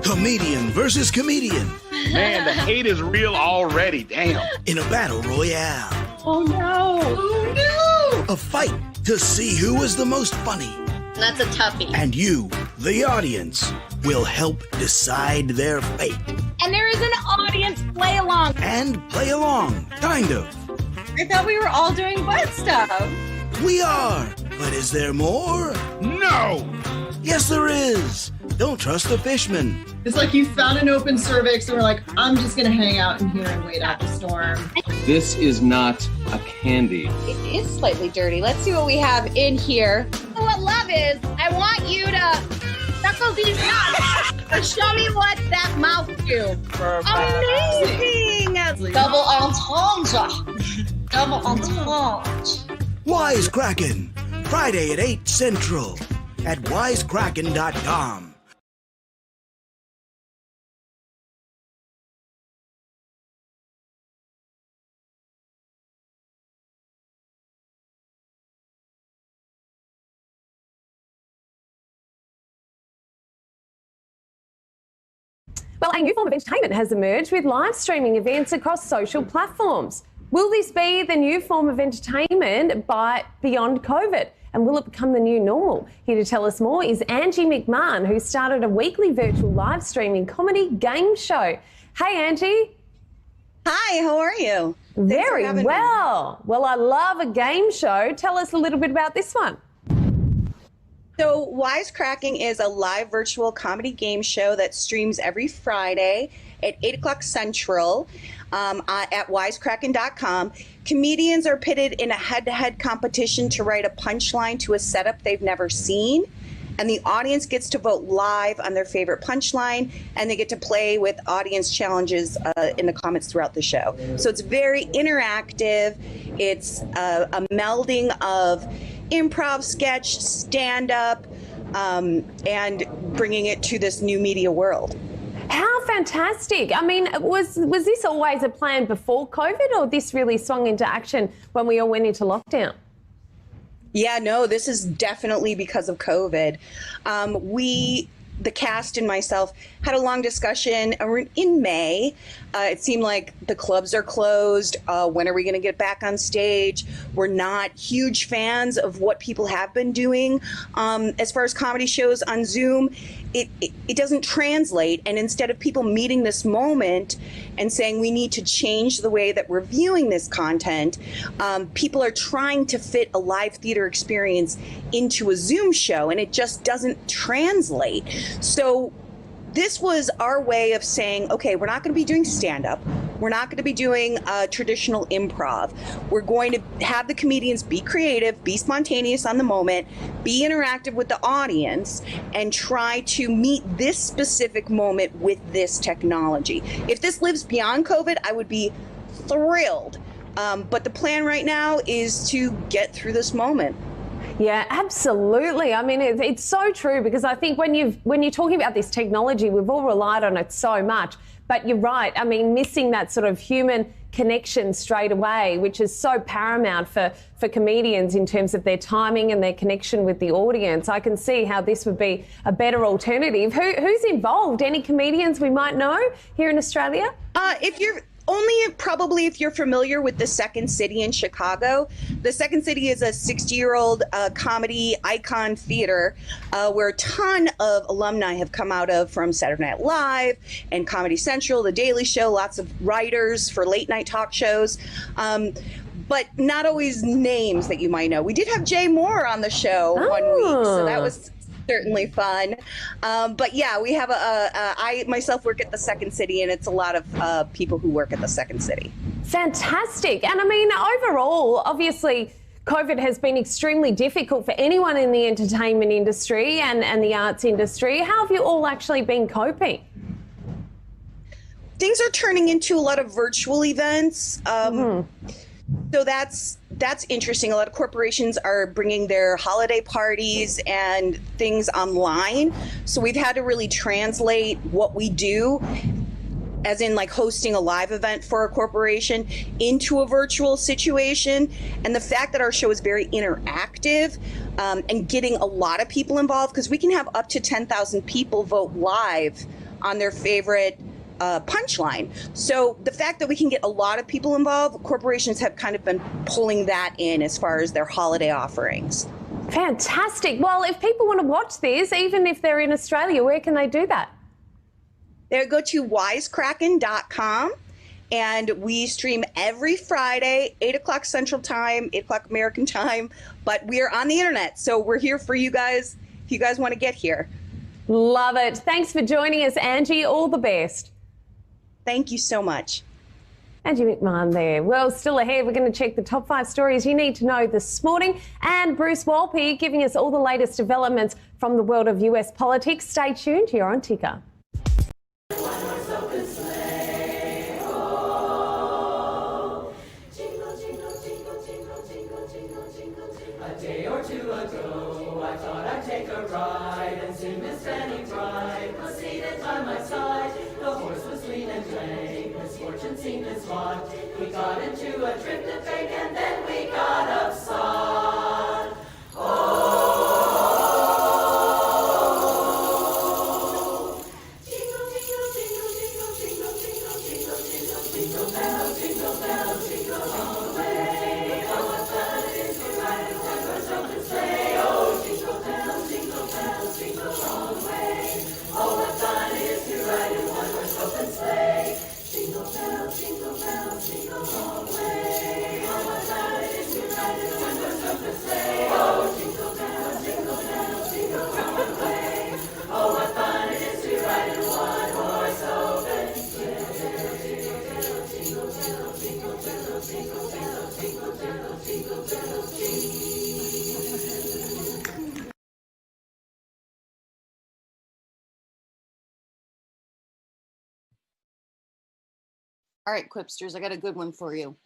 Comedian versus comedian Man, the hate is real already. Damn. in a battle royale. Oh no! Oh A fight to see who is the most funny. That's a toughie. And you, the audience, will help decide their fate. And there is an audience play along. And play along, kind of. I thought we were all doing butt stuff. We are. But is there more? No. Yes, there is. Don't trust the fishman. It's like you found an open cervix and we're like, I'm just going to hang out in here and wait out the storm. This is not a candy. It is slightly dirty. Let's see what we have in here. What love is, I want you to suckle these nuts and show me what that mouth do. Amazing! Double entendre. Double entendre. Wisecrackin, Friday at 8 Central at wisecrackin.com. Well, a new form of entertainment has emerged with live streaming events across social platforms. Will this be the new form of entertainment beyond COVID? And will it become the new normal? Here to tell us more is Angie McMahon, who started a weekly virtual live streaming comedy game show. Hey, Angie. Hi, how are you? Very well. Well, I love a game show. Tell us a little bit about this one. So Wisecracking is a live virtual comedy game show that streams every Friday at 8 o'clock Central at wisecrackin.com. Comedians are pitted in a head-to-head competition to write a punchline to a setup they've never seen. And the audience gets to vote live on their favorite punchline, and they get to play with audience challenges in the comments throughout the show. So it's very interactive. It's a melding of improv, sketch, stand-up, and bringing it to this new media world. How fantastic. I mean, was this always a plan before COVID, or this really swung into action when we all went into lockdown? Yeah, no, this is definitely because of COVID. The cast and myself had a long discussion in May. It seemed like the clubs are closed. When are we going to get back on stage? We're not huge fans of what people have been doing. As far as comedy shows on Zoom, it doesn't translate. And instead of people meeting this moment and saying we need to change the way that we're viewing this content, people are trying to fit a live theater experience into a Zoom show, and it just doesn't translate. So this was our way of saying, okay, we're not going to be doing stand-up. We're not going to be doing traditional improv. We're going to have the comedians be creative, be spontaneous on the moment, be interactive with the audience, and try to meet this specific moment with this technology. If this lives beyond COVID, I would be thrilled. But the plan right now is to get through this moment. Yeah, absolutely. I mean, it's so true, because I think when you're talking about this technology, we've all relied on it so much. But you're right. I mean, missing that sort of human connection straight away, which is so paramount for comedians in terms of their timing and their connection with the audience. I can see how this would be a better alternative. Who's involved? Any comedians we might know here in Australia? Probably if you're familiar with the Second City in Chicago. The Second City is a 60-year-old comedy icon theater where a ton of alumni have come out of, from Saturday Night Live and Comedy Central, The Daily Show, lots of writers for late night talk shows. But not always names that you might know. We did have Jay Moore on the show 1 week, so that was certainly fun. But yeah, we have I myself work at the Second City, and it's a lot of people who work at the Second City. Fantastic. And I mean, overall, obviously, COVID has been extremely difficult for anyone in the entertainment industry and the arts industry. How have you all actually been coping? Things are turning into a lot of virtual events. So that's interesting. A lot of corporations are bringing their holiday parties and things online. So we've had to really translate what we do as in like hosting a live event for a corporation, into a virtual situation. And the fact that our show is very interactive and getting a lot of people involved, because we can have up to 10,000 people vote live on their favorite punchline. So the fact that we can get a lot of people involved, corporations have kind of been pulling that in as far as their holiday offerings. Fantastic. Well, if people want to watch this, even if they're in Australia, where can they do that? They go to wisecrackin.com, and we stream every Friday, 8 o'clock Central Time, 8 o'clock American Time, but we are on the internet, so we're here for you guys if you guys want to get here. Love it. Thanks for joining us, Angie. All the best. Thank you so much. Angie McMahon there. Well, still ahead, we're going to check the top 5 stories you need to know this morning. And Bruce Walpe giving us all the latest developments from the world of US politics. Stay tuned. You're on Ticker. A day or two ago, I thought I'd take a ride and see Miss Fanny Bride was seated by my side. The horse was lean and lank, misfortune seemed his lot. We got into a trip to take and then we got upside. Oh, jingle, jingle, jingle, jingle, jingle, jingle, jingle, jingle, jingle bells, jingle bells, jingle all the way. Oh, what fun it is to ride in one-horse open sleigh. Oh, jingle bells, jingle bells, jingle all the way. Oh, what fun it is to ride in one-horse open sleigh. Jingle bells, jingle bells, jingle all the way. Oh, what fun it is to ride in one-horse open sleigh. Oh, jingle bells, jingle bells, jingle all the way. Oh, what fun it is to ride in one-horse open sleigh. Jingle bells, jingle bells, jingle bells, jingle bells, jingle bells, jingle bells, jingle. All right, Quipsters, I got a good one for you.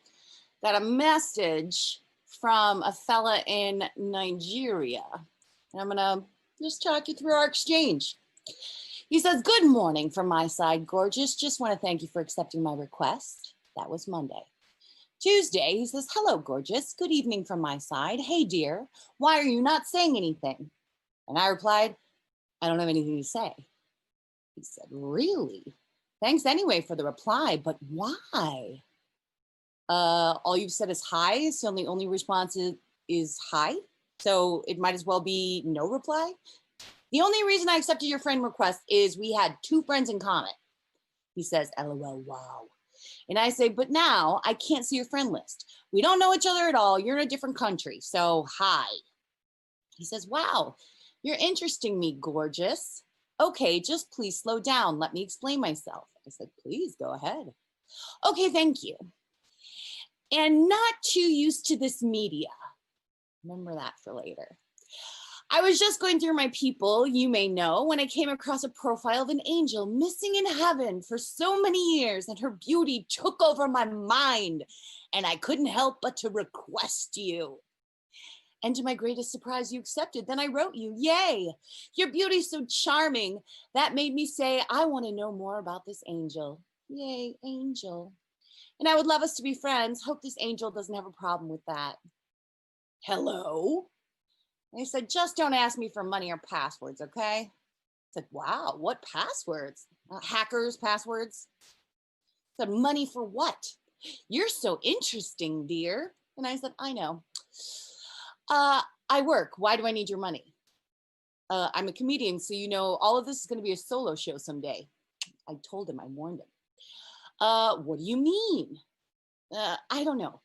Got a message from a fella in Nigeria. And I'm gonna just talk you through our exchange. He says, "Good morning from my side, gorgeous. Just want to thank you for accepting my request." That was Monday. Tuesday, he says, "Hello, gorgeous. Good evening from my side. Hey, dear, why are you not saying anything?" And I replied, "I don't have anything to say." He said, "Really? Thanks anyway for the reply, but why?" All you've said is hi, so the only response is hi, so it might as well be no reply. The only reason I accepted your friend request is we had 2 friends in common. He says, LOL, wow. And I say, but now I can't see your friend list. We don't know each other at all. You're in a different country, so hi. He says, wow, you're interesting me, gorgeous. Okay, just please slow down. Let me explain myself. I said, please go ahead. Okay, thank you. And not too used to this media. Remember that for later. I was just going through my people, you may know, when I came across a profile of an angel missing in heaven for so many years, and her beauty took over my mind, and I couldn't help but to request you. And to my greatest surprise, you accepted. Then I wrote you, yay, your beauty's so charming. That made me say, I want to know more about this angel. Yay, angel. And I would love us to be friends. Hope this angel doesn't have a problem with that. Hello? And he said, just don't ask me for money or passwords, okay? I said, wow, what passwords? Hackers, passwords? I said, money for what? You're so interesting, dear. And I said, I know. I work. Why do I need your money? I'm a comedian, so you know all of this is going to be a solo show someday. I told him, I warned him. What do you mean? I don't know.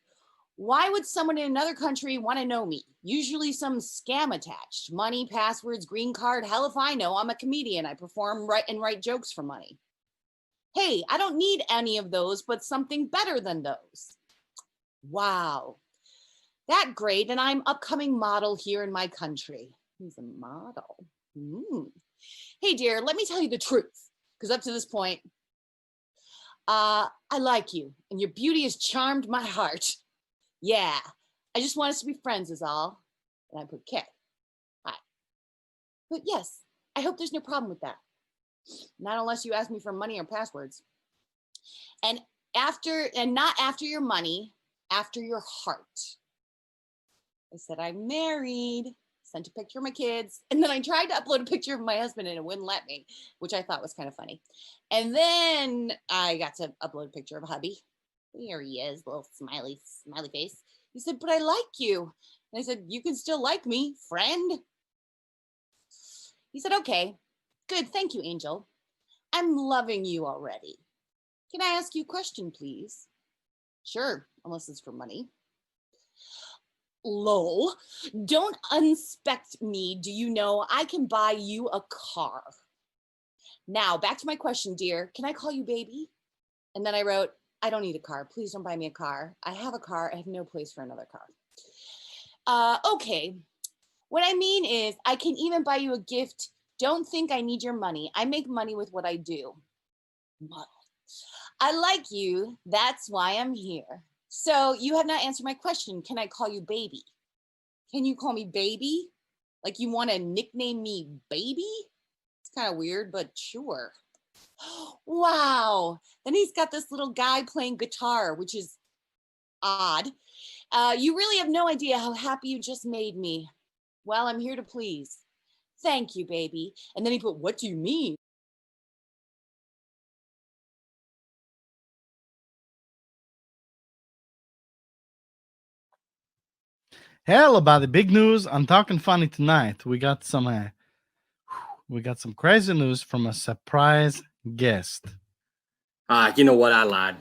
Why would someone in another country want to know me? Usually some scam attached. Money, passwords, green card. Hell if I know. I'm a comedian. I perform and write jokes for money. Hey, I don't need any of those, but something better than those. Wow. That great. And I'm upcoming model here in my country. He's a model. Hey, dear, let me tell you the truth. Because up to this point, I like you. And your beauty has charmed my heart. Yeah, I just want us to be friends is all. And I put K. Hi. But yes, I hope there's no problem with that. Not unless you ask me for money or passwords. And not after your money, after your heart. I said, I'm married, sent a picture of my kids. And then I tried to upload a picture of my husband and it wouldn't let me, which I thought was kind of funny. And then I got to upload a picture of hubby. Here he is, little smiley face. He said, but I like you. And I said, you can still like me, friend. He said, okay, good. Thank you, Angel. I'm loving you already. Can I ask you a question, please? Sure, unless it's for money. Lol, don't unspect me. Do you know I can buy you a car? Now, back to my question, dear. Can I call you baby? And then I wrote, I don't need a car. Please don't buy me a car. I have a car. I have no place for another car. Okay. What I mean is I can even buy you a gift. Don't think I need your money. I make money with what I do. Model. I like you. That's why I'm here. So you have not answered my question. Can I call you baby? Can you call me baby? Like you want to nickname me baby? It's kind of weird, but sure. Wow. Then he's got this little guy playing guitar, which is odd. You really have no idea how happy you just made me. Well, I'm here to please. Thank you, baby. And then he put, what do you mean? Hell, about the big news on Talking Funny tonight. We got some crazy news from a surprise guest. You know what? I lied.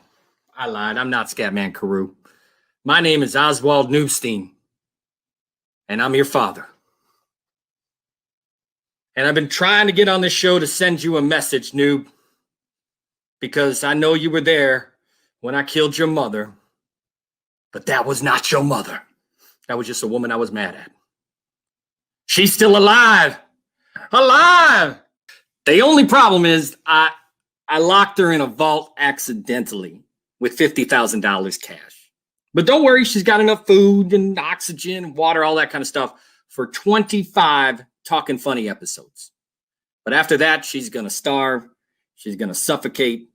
I'm not Scatman Carew. My name is Oswald Newstein, and I'm your father. And I've been trying to get on this show to send you a message, noob, because I know you were there when I killed your mother, but that was not your mother. That was just a woman I was mad at. She's still alive. Alive! The only problem is I locked her in a vault accidentally with $50,000 cash. But don't worry, she's got enough food and oxygen, water, all that kind of stuff for 25 Talking Funny episodes. But after that, she's going to starve. She's going to suffocate.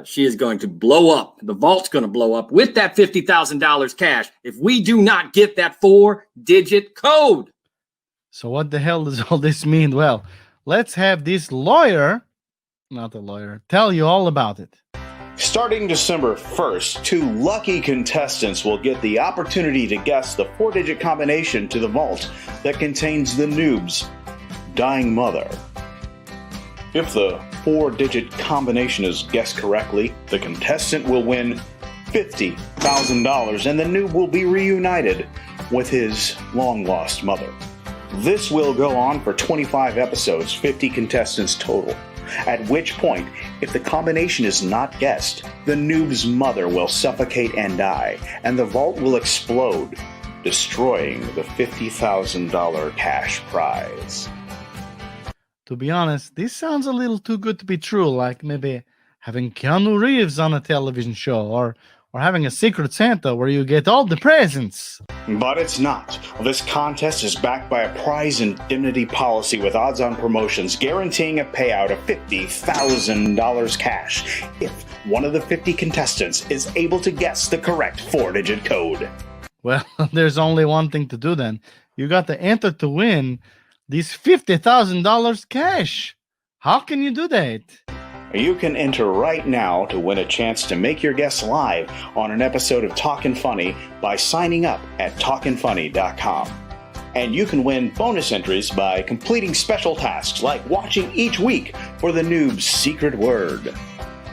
She is going to blow up. The vault's going to blow up with that $50,000 cash if we do not get that 4-digit code. So what the hell does all this mean? Well, let's have this lawyer, not a lawyer, tell you all about it. Starting December 1st, 2 lucky contestants will get the opportunity to guess the 4-digit combination to the vault that contains the noob's dying mother. If the 4-digit combination is guessed correctly, the contestant will win $50,000 and the noob will be reunited with his long-lost mother. This will go on for 25 episodes, 50 contestants total. At which point, if the combination is not guessed, the noob's mother will suffocate and die, and the vault will explode, destroying the $50,000 cash prize. To be honest, this sounds a little too good to be true, like maybe having Keanu Reeves on a television show, or having a Secret Santa where you get all the presents. But it's not. This contest is backed by a prize indemnity policy with odds-on promotions guaranteeing a payout of $50,000 cash if one of the 50 contestants is able to guess the correct 4-digit code. Well, there's only one thing to do then. You got to enter to win these $50,000 cash. How can you do that? You can enter right now to win a chance to make your guess live on an episode of Talkin' Funny by signing up at talkinfunny.com. And you can win bonus entries by completing special tasks like watching each week for the noob's secret word.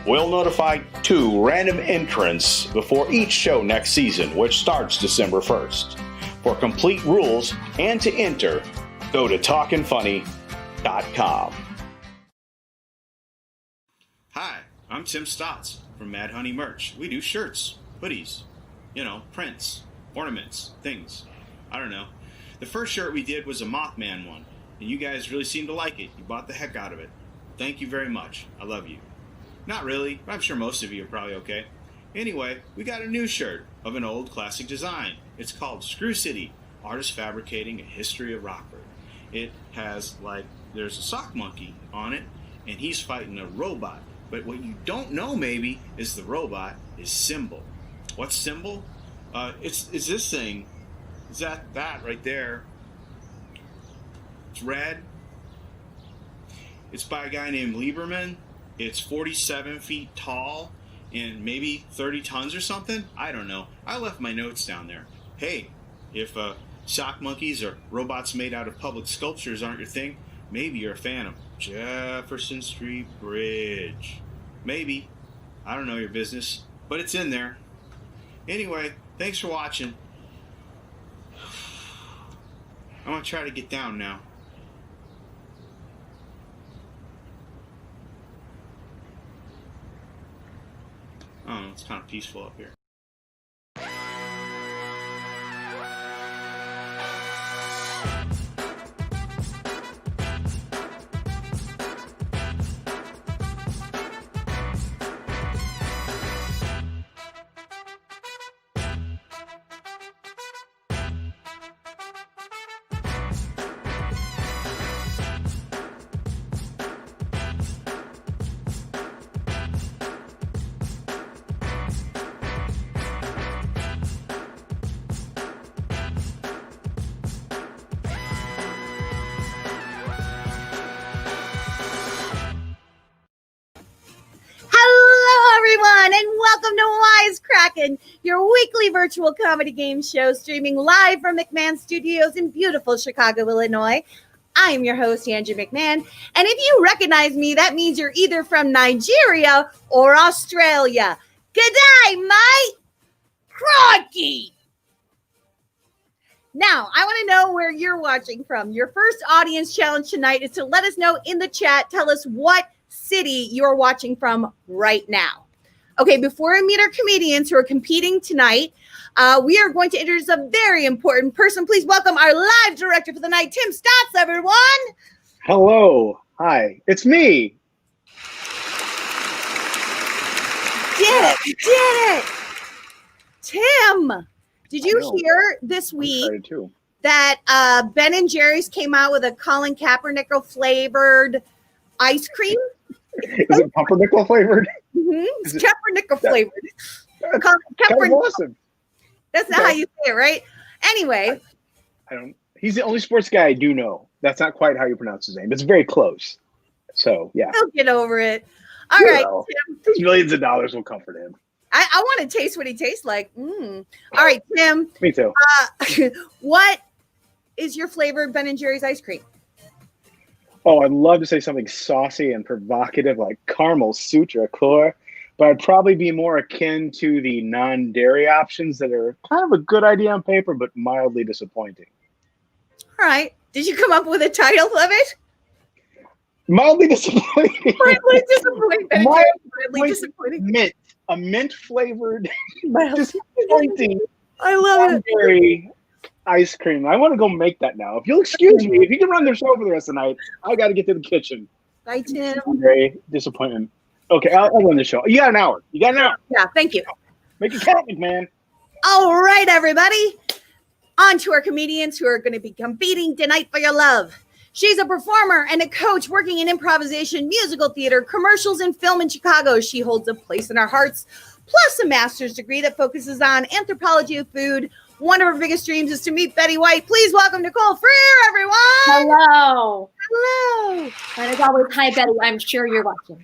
We'll notify 2 random entrants before each show next season, which starts December 1st. For complete rules and to enter, go to talkinfunny.com. Hi, I'm Tim Stotts from Mad Honey Merch. We do shirts, hoodies, prints, ornaments, things. I don't know. The first shirt we did was a Mothman one, and you guys really seemed to like it. You bought the heck out of it. Thank you very much. I love you. Not really, but I'm sure most of you are probably okay. Anyway, we got a new shirt of an old classic design. It's called Screw City, Artists Fabricating a History of Rockford. It has, there's a sock monkey on it, and he's fighting a robot But what you don't know maybe is the robot is Symbol. What's Symbol? It's this thing. Is that right there? It's red. It's by a guy named Lieberman. It's 47 feet tall and maybe 30 tons or something. I don't know. I left my notes down there. Hey, if sock monkeys or robots made out of public sculptures aren't your thing, maybe you're a fan of Jefferson Street Bridge. Maybe. I don't know your business, but it's in there. Anyway, thanks for watching. I'm going to try to get down now. I don't know, it's kind of peaceful up here. Everyone, and welcome to Wisecrackin, your weekly virtual comedy game show streaming live from McMahon Studios in beautiful Chicago, Illinois. I am your host, Angie McMahon, and if you recognize me, that means you're either from Nigeria or Australia. G'day, mate! Crikey! Now, I want to know where you're watching from. Your first audience challenge tonight is to let us know in the chat. Tell us what city you're watching from right now. Okay, before we meet our comedians who are competing tonight, we are going to introduce a very important person. Please welcome our live director for the night, Tim Stotts, everyone. Hello. Hi. It's me. Did it. Tim, did you hear this week that Ben & Jerry's came out with a Colin Kaepernick flavored ice cream? Is it pumpernickel flavored? Mm-hmm. It's Kaepernick flavored. That's kind of awesome. That's not how you say it, right? Anyway. I don't. He's the only sports guy I do know. That's not quite how you pronounce his name. It's very close. So, yeah. He'll get over it. All right, Tim. Those millions of dollars will comfort him. I want to taste what he tastes like. All right, Tim. Me too. What is your flavored Ben & Jerry's ice cream? Oh, I'd love to say something saucy and provocative like caramel sutra core, but I'd probably be more akin to the non-dairy options that are kind of a good idea on paper, but mildly disappointing. All right. Did you come up with a title of it? Mildly disappointing. Mildly disappointing. Mildly disappointing. Mint. A mint flavored disappointing. I love it. Ice cream. I want to go make that now. If you'll excuse me, if you can run the show for the rest of the night, I got to get to the kitchen. Bye, Tim. Very disappointment. Okay, I'll run the show. You got an hour. Yeah, thank you. Make it count, McMahon. All right, everybody. On to our comedians who are going to be competing tonight for your love. She's a performer and a coach working in improvisation, musical theater, commercials, and film in Chicago. She holds a place in our hearts, plus a master's degree that focuses on anthropology of food. One of her biggest dreams is to meet Betty White. Please welcome Nicole Freer, everyone. Hello. Hello. And as always, hi, Betty. I'm sure you're watching.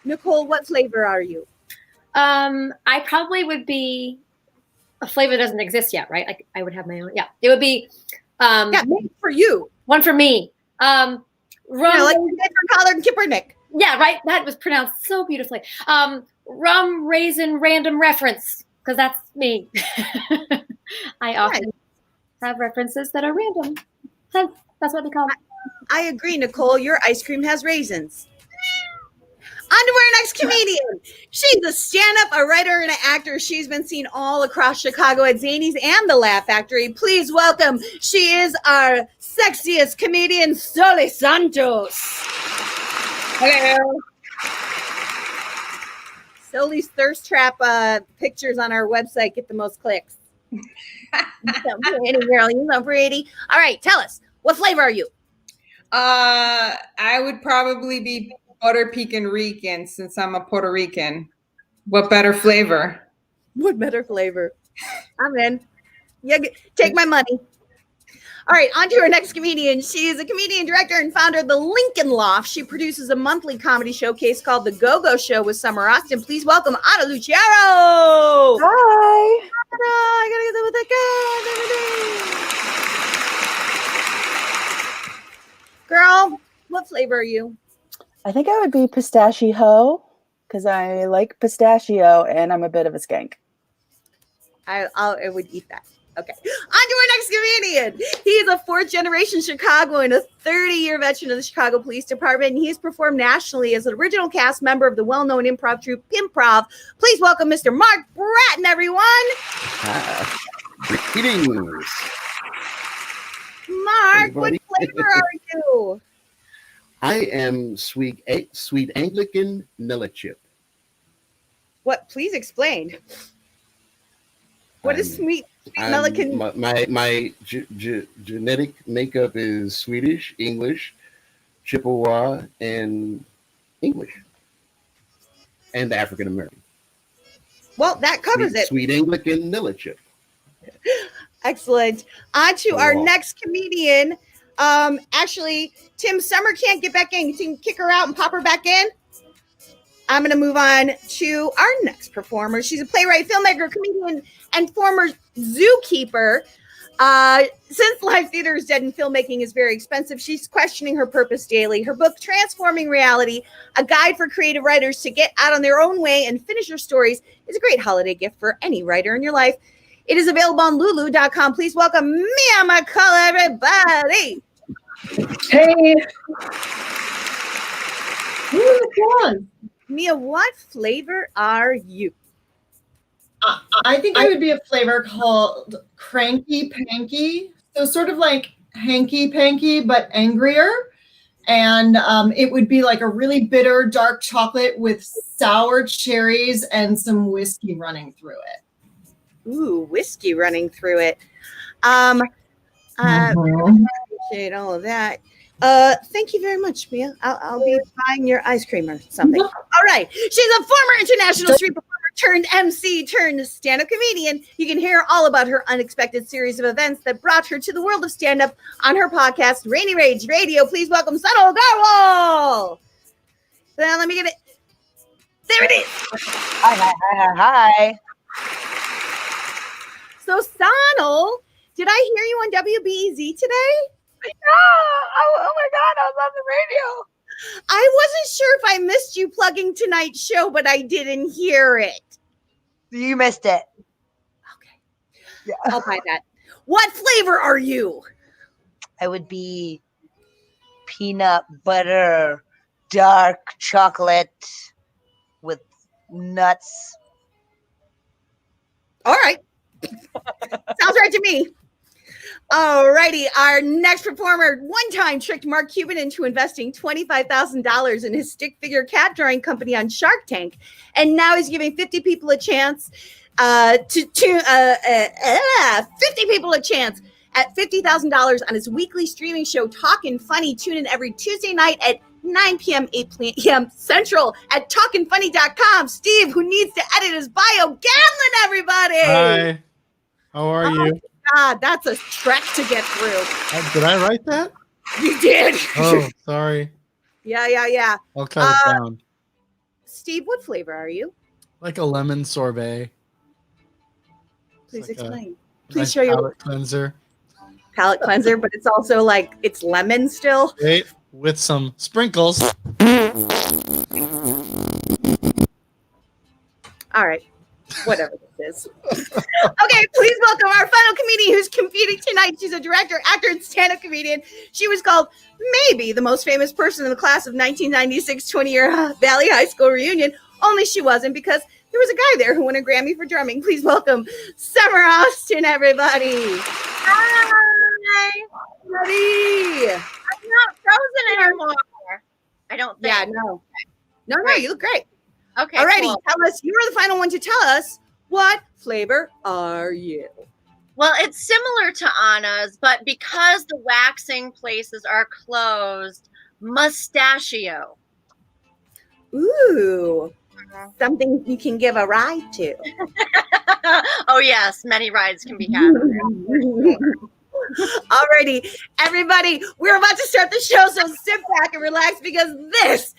Nicole, what flavor are you? I probably would be a flavor that doesn't exist yet, right? Like I would have my own. Yeah, it would be. One for you. One for me. Rum. Like you did for Colin Kaepernick. Yeah, right. That was pronounced so beautifully. Rum raisin random reference. Because that's me. I often have references that are random. That's what they call it. I agree, Nicole. Your ice cream has raisins. On to our next comedian. She's a stand-up, a writer, and an actor. She's been seen all across Chicago at Zanies and the Laugh Factory. Please welcome. She is our sexiest comedian, Soli Santos. Hello. Soli's thirst trap pictures on our website get the most clicks. You so pretty, girl. You so pretty. All right, tell us, what flavor are you? I would probably be Puerto Rican since I'm a Puerto Rican. What better flavor? What better flavor? I'm in. Yeah, take my money. All right, on to our next comedian. She is a comedian, director, and founder of the Lincoln Loft. She produces a monthly comedy showcase called The Go-Go Show with Summer Austin. Please welcome Ana Luciero. Hi. Ana, I gotta get that with that guy. Girl, what flavor are you? I think I would be pistachio because I like pistachio and I'm a bit of a skank. I would eat that. Okay. On to our next comedian. He is a fourth-generation Chicagoan, a 30-year veteran of the Chicago Police Department, and he has performed nationally as an original cast member of the well-known improv troupe Improv. Please welcome Mr. Mark Bratton, everyone. Greetings. Mark, Everybody. what flavor are you? I am sweet Anglican Nilla chip. What? Please explain. What is sweet Anglican? My genetic makeup is Swedish, English, Chippewa, and English, and African American. Well, that covers it. Sweet Anglican Nilla chip. Excellent. On to our next comedian. Actually, Tim Summer can't get back in. You can kick her out and pop her back in. I'm going to move on to our next performer. She's a playwright, filmmaker, comedian, and former zookeeper. Since live theater is dead and filmmaking is very expensive, she's questioning her purpose daily. Her book, Transforming Reality, a guide for creative writers to get out on their own way and finish your stories, is a great holiday gift for any writer in your life. It is available on lulu.com. Please welcome Mia McCullough, everybody. Hey. Mia, what flavor are you? I think I would be a flavor called Cranky Panky. So sort of like Hanky Panky, but angrier. And it would be like a really bitter dark chocolate with sour cherries and some whiskey running through it. Ooh, whiskey running through it. Appreciate all of that. Thank you very much, Mia. I'll be buying your ice cream or something. All right. She's a former international street performer turned MC turned stand-up comedian. You can hear all about her unexpected series of events that brought her to the world of stand-up on her podcast, Rainy Rage Radio. Please welcome Sunil Garwal. Now let me get it. There it is. Hi. So Sunil, did I hear you on WBEZ today? Oh my God, I was on the radio. I wasn't sure if I missed you plugging tonight's show, but I didn't hear it. You missed it. Okay. Yeah. I'll buy that. What flavor are you? I would be peanut butter, dark chocolate with nuts. All right. Sounds right to me. Alrighty, our next performer one time tricked Mark Cuban into investing $25,000 in his stick figure cat drawing company on Shark Tank, and now he's giving 50 people a chance 50 people a chance at $50,000 on his weekly streaming show Talkin' Funny. Tune in every Tuesday night at 9 p.m., 8 p.m. Central at talkinfunny.com. Steve, who needs to edit his bio, Gatlin, everybody. Hi. How are you? God, that's a trek to get through. Did I write that? You did. Oh, sorry. Yeah. I'll cut it down. Steve, what flavor are you? Like a lemon sorbet. Please like explain. Please Please show your palate cleanser. Palate cleanser, but it's also like it's lemon still. Okay, with some sprinkles. All right. Whatever this is. Okay, please welcome our final comedian who's competing tonight. She's a director, actor, and stand-up comedian. She was called maybe the most famous person in the class of 1996 20-year Valley High School reunion. Only she wasn't, because there was a guy there who won a Grammy for drumming. Please welcome Summer Austin, everybody. Hi. Buddy. I'm not frozen anymore. I don't think. Yeah, no, you look great. Okay. Alrighty, cool. Tell us. You're the final one to tell us what flavor are you? Well, it's similar to Anna's, but because the waxing places are closed, mustachio. Ooh, something you can give a ride to. Oh yes, many rides can be had. Alrighty, everybody, we're about to start the show, so sit back and relax because this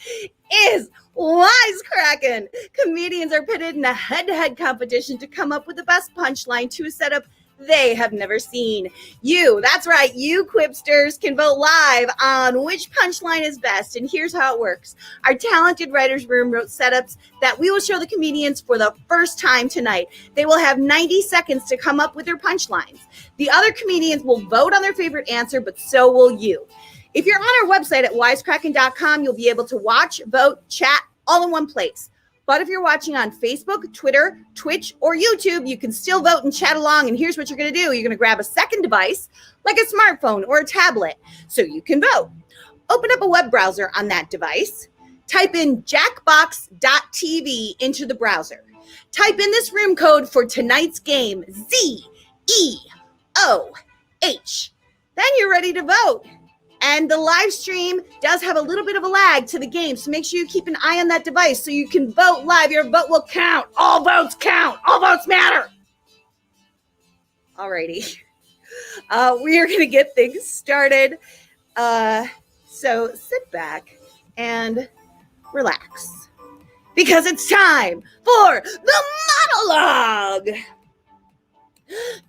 is Wisecrackin. Comedians are pitted in a head-to-head competition to come up with the best punchline to a setup they have never seen. That's right, you Quipsters can vote live on which punchline is best, and here's how it works. Our talented writer's room wrote setups that we will show the comedians for the first time tonight. They will have 90 seconds to come up with their punchlines. The other comedians will vote on their favorite answer, but so will you. If you're on our website at wisecrackin.com, you'll be able to watch, vote, chat, all in one place. But if you're watching on Facebook, Twitter, Twitch, or YouTube, you can still vote and chat along. And here's what you're going to do. You're going to grab a second device, like a smartphone or a tablet, so you can vote. Open up a web browser on that device. Type in jackbox.tv into the browser. Type in this room code for tonight's game, ZEOH. Then you're ready to vote. And the live stream does have a little bit of a lag to the game, so make sure you keep an eye on that device so you can vote live. Your vote will count. All votes count. All votes matter. Alrighty. We are going to get things started. So sit back and relax because it's time for the monologue.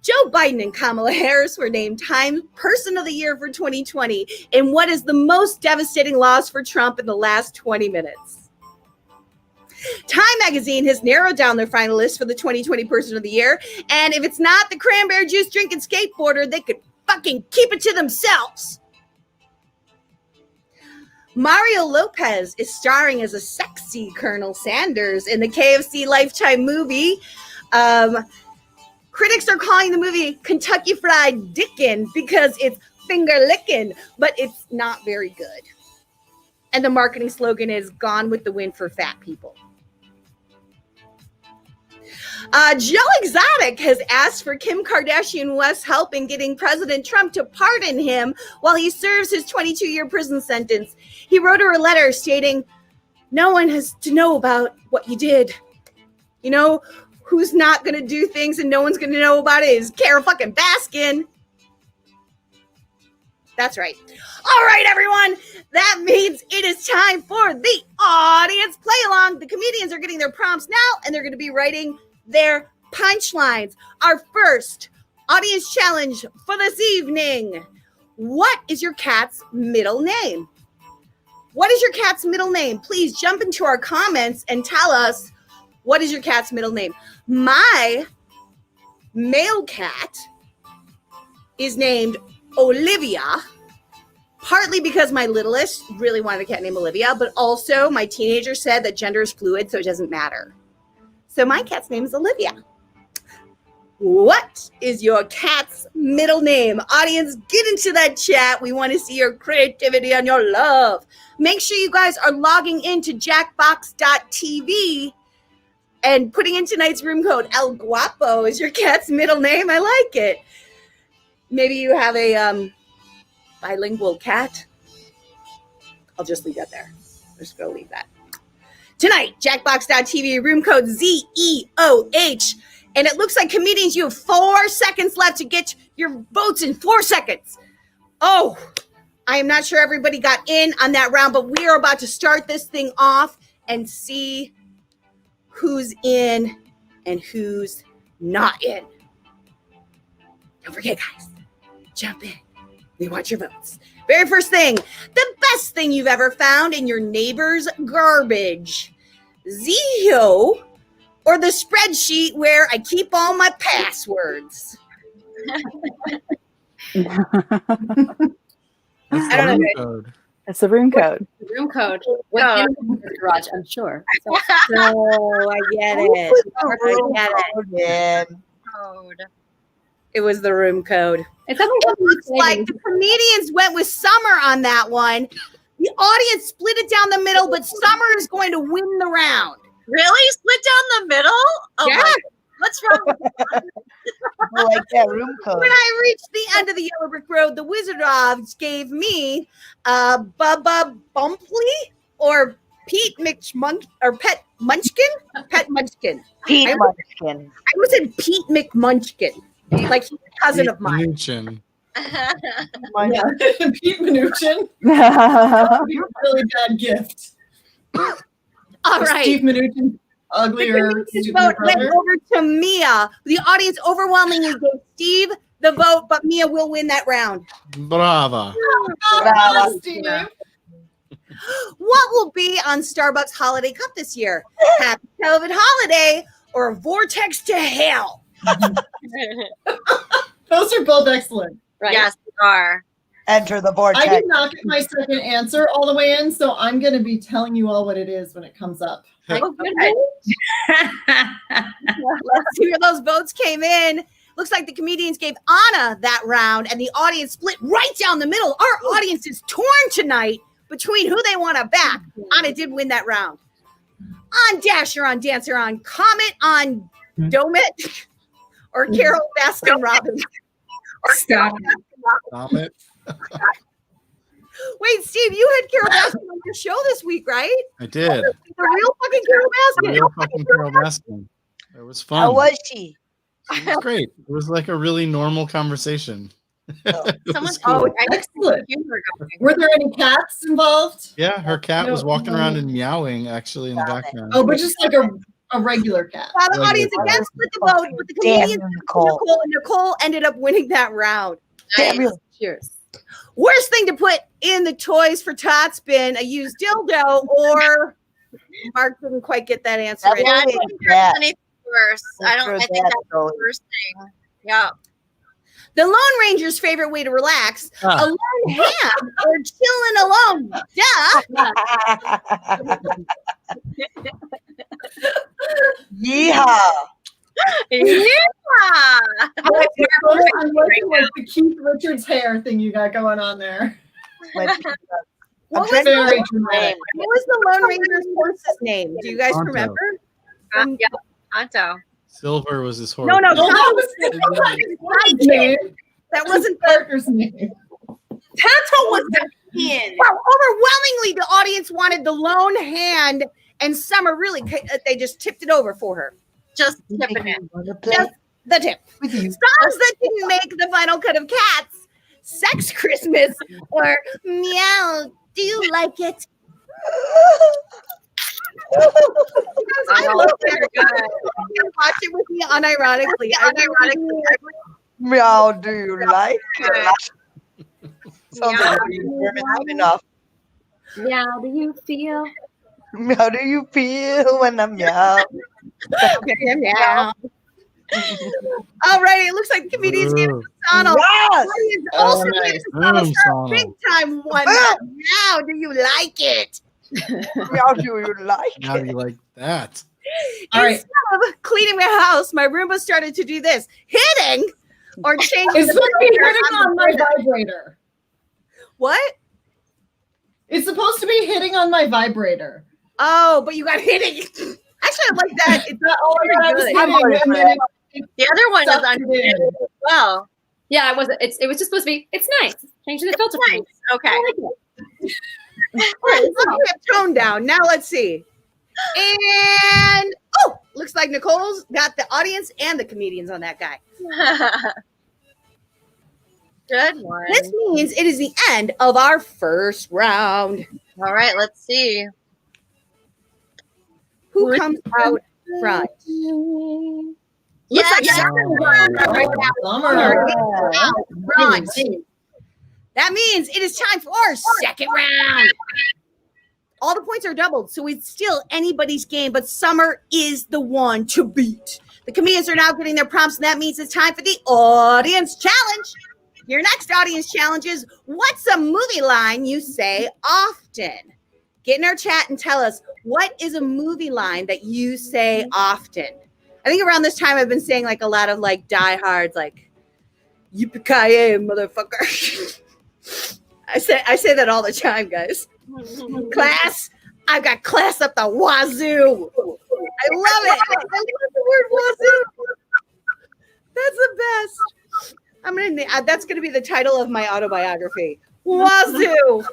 Joe Biden and Kamala Harris were named Time Person of the Year for 2020 in what is the most devastating loss for Trump in the last 20 minutes. Time magazine has narrowed down their finalists for the 2020 Person of the Year, and if it's not the cranberry juice drinking skateboarder, they could fucking keep it to themselves. Mario Lopez is starring as a sexy Colonel Sanders in the KFC Lifetime movie. Critics are calling the movie Kentucky Fried Dickin' because it's finger licking, but it's not very good. And the marketing slogan is Gone with the Wind for fat people. Joe Exotic has asked for Kim Kardashian West's help in getting President Trump to pardon him while he serves his 22-year prison sentence. He wrote her a letter stating, "No one has to know about what you did. You know who's not going to do things and no one's going to know about it is Carol fucking Baskin." That's right. All right, everyone. That means it is time for the audience play along. The comedians are getting their prompts now, and they're going to be writing their punchlines. Our first audience challenge for this evening. What is your cat's middle name? What is your cat's middle name? Please jump into our comments and tell us, what is your cat's middle name? My male cat is named Olivia, partly because my littlest really wanted a cat named Olivia, but also my teenager said that gender is fluid, so it doesn't matter. So my cat's name is Olivia. What is your cat's middle name? Audience, get into that chat. We want to see your creativity and your love. Make sure you guys are logging into jackbox.tv and putting in tonight's room code. El Guapo is your cat's middle name. I like it. Maybe you have a bilingual cat. I'll just leave that there. Just go leave that. Tonight, jackbox.tv, room code ZEOH. And it looks like comedians, you have 4 seconds left to get your votes in 4 seconds. Oh, I am not sure everybody got in on that round, but we are about to start this thing off and see who's in and who's not in. Don't forget, guys, jump in. We want your votes. Very first thing, the best thing you've ever found in your neighbor's garbage. Zeo or the spreadsheet where I keep all my passwords. I don't know. It's the room code. Room code. What in the garage, I'm sure. So I get it. I get it. Code. It was the room code. It looks like the comedians went with Summer on that one. The audience split it down the middle, but Summer is going to win the round. Really? Split down the middle? Oh yeah. My God. What's wrong with that? I like that room code. When I reached the end of the Yellow Brick Road, the Wizard of gave me Bubba Bumpley or Pete McMunch or Pet Munchkin? Pet Munchkin. Pete I Munchkin. almost said Pete McMunchkin. Like he's a cousin of mine. Mnuchin. Yeah, Pete Mnuchin. That would be a really bad gift. All If right. Steve Mnuchin, The uglier. comedian's vote went over to Mia. The audience overwhelmingly gave Steve the vote, but Mia will win that round. Brava. Bravo, Steve. What will be on Starbucks Holiday Cup this year? Happy COVID holiday or Vortex to hell? Those are both excellent. Right. Yes, they are. Enter the vortex. I did not get my second answer all the way in, so I'm going to be telling you all what it is when it comes up. Oh, okay. Let's see where those votes came in. Looks like the comedians gave Anna that round, and the audience split right down the middle. Our audience is torn tonight between who they want to back. Anna did win that round. On Dasher, on Dancer, on Comet, on Domet, or Carol Baskin Robbins. Stop. Stop it. Wait, Steve, you had Carol Baskin on your show this week, right? I did. The real fucking Carol The Baskin. real fucking Carol Baskin. It was fun. How was she? It was great. It was like a really normal conversation. It was Oh, cool. Excellent. Were there any cats involved? Yeah, her cat was No, walking no. around and meowing actually in the background. Oh, but just like a regular cat. Well, the Regular audience cat. again split the vote, but the Damn comedians you, Nicole. And Nicole ended up winning that round. Damn you. Cheers. Worst thing to put in the Toys for Tots bin, a used dildo, or Mark didn't quite get that answer. That in. Yeah, I was don't it, think yeah. there's anything worse. I think that's the worst thing. Yeah. The Lone Ranger's favorite way to relax, Ah. a lone ham or chilling alone. Yeehaw. Yeah. I'm liking like the Keith Richards hair thing you got going on there. My pizza. What I'm trying was to the- Very remember her name. What was the Lone Ranger's horse's name? Do you guys Tonto. remember? Yeah. Anto. Silver was his horse. No, no, Oh, Tonto that was was the his name. That wasn't the Parker's name. Tonto was the hand. Well, overwhelmingly, the audience wanted the lone hand, and Summer really they just tipped it over for her. Just tipping it. Just the tip. Songs that didn't make the final cut of Cats, Sex Christmas, or Meow, do you like it? I love that. You can watch it with me unironically. Meow, do you like it? Sounds like you're German enough. Meow, do you feel? How do you feel when I'm meow? Meow. All right, it looks like comedians gave it to Sonal. Yes! Audience also Oh, gave it to nice. Sonal for a Sonal. big time one. Now, do you like it? Meow, do you like How do it? you like that? All right. Instead of cleaning my house, my Roomba started to do this: hitting or changing It's the supposed to be vibrator hitting on my vibrator. What? It's supposed to be hitting on my vibrator. Oh, but you got hitting. Actually, I like that. It's not all I was good. hitting, and then it The other one is sucked on it in. as well. Yeah, it wasn't. It was just supposed to be. It's nice. Changing the filter. Nice. Okay. I like it. All right, let's keep tone down. Now let's see. And oh, looks like Nicole's got the audience and the comedians on that guy. Good one. This means it is the end of our first round. All right, let's see. Who comes out front? Yeah, Looks like yeah. Summer out front. That means it is time for our second round. All the points are doubled, so it's still anybody's game, but Summer is the one to beat. The comedians are now getting their prompts, and that means it's time for the audience challenge. Your next audience challenge is, what's a movie line you say often? Get in our chat and tell us, what is a movie line that you say often? I think around this time I've been saying like a lot of like diehards, like yippee-ki-yay, motherfucker. I say that all the time, guys. Class, I've got class up the wazoo. I love it. I love the word wazoo. That's the best. That's gonna be the title of my autobiography. Wazoo.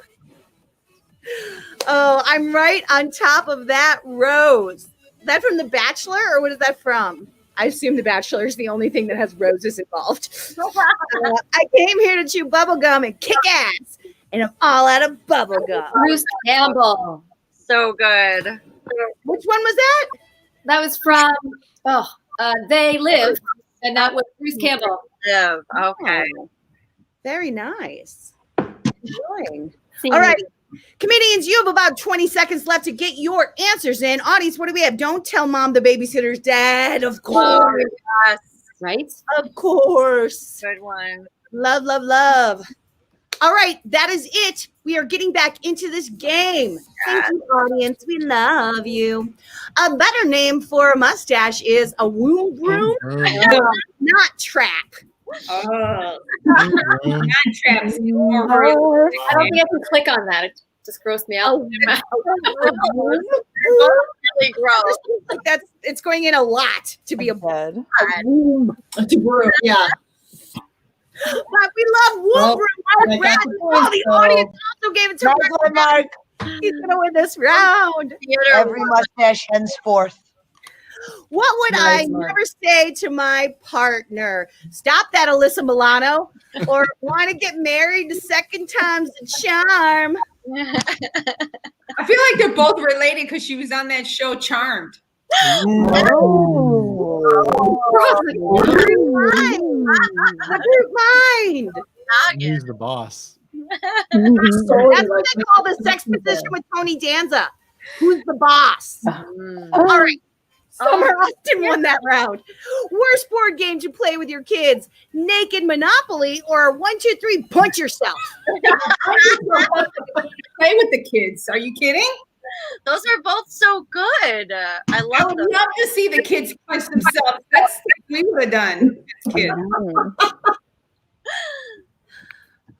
Oh, I'm right on top of that rose. That from The Bachelor, or what is that from? I assume The Bachelor is the only thing that has roses involved. I came here to chew bubble gum and kick ass, and I'm all out of bubble gum. Bruce Campbell. So good. Which one was that? That was from They Lived, and that was Bruce Campbell. Live. Okay. Oh, very nice. Enjoying. All right. Comedians, you have about 20 seconds left to get your answers in. Audience, what do we have? Don't tell mom the babysitter's dead. Of course. Yes. Right? Of course. Good one. Love, love, love. All right. That is it. We are getting back into this game. Thank you, audience. We love you. A better name for a mustache is a womb broom, not trap. Oh, not traps. I don't think I can click on that. It just grossed me out. Really gross. Like it's going in a lot to be a Dead. womb. Yeah. But we love womb broom. Mark Bradley. The audience also gave it to Mark. He's going to win this round. Every mustache henceforth. What would I never say to my partner? Stop that, Alyssa Milano. Or want to get married the second time's a charm. I feel like they're both related because she was on that show Charmed. Mind. He's the boss. That's what they call the sex position with Tony Danza. Who's the boss? All right. Summer Austin won that round. Worst board game to play with your kids: Naked Monopoly or 1, 2, 3, punch yourself. Play with the kids. Are you kidding? Those are both so good. I love I would them. love to see the kids punch themselves. That's what we would have done as kids.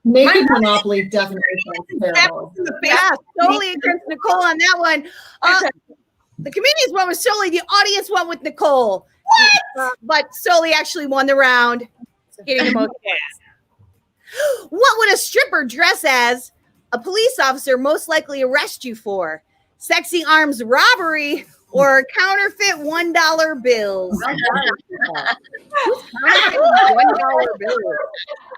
Naked Monopoly definitely sounds terrible. Yeah, solely against Nicole on that one. The comedians went with Soli. The audience went with Nicole. What? But Soli actually won the round, getting the most gas. What would a stripper dress as a police officer most likely arrest you for? Sexy arms robbery or counterfeit $1 bills? $1 bills.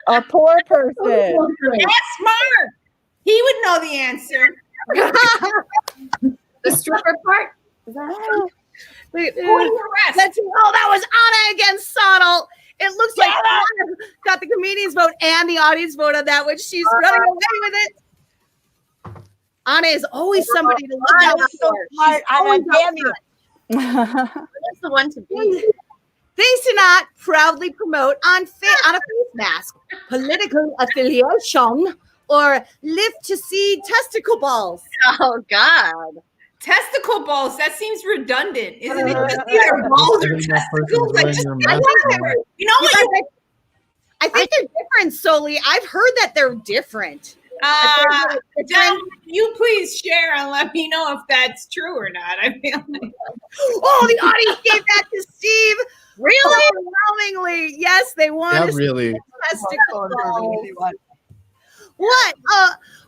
A poor person. That's smart. He would know the answer. The stripper part? Is that oh, that was Anna against Sonal. It looks like Anna got the comedian's vote and the audience vote on that one. She's running away with it. Anna is always somebody to look out for. Anna, damn you. That's the one to beat. Things to not proudly promote on a face mask: political affiliation or live to see testicle balls. Oh God. Testicle balls. That seems redundant. Isn't it just either balls or testicles? You know what? I think they're different, Soli. I've heard that they're different. John, you please share and let me know if that's true or not. I feel like... Oh, the audience gave that to Steve. Really? Overwhelmingly. Yes, they won. Yeah, really. Testicle balls.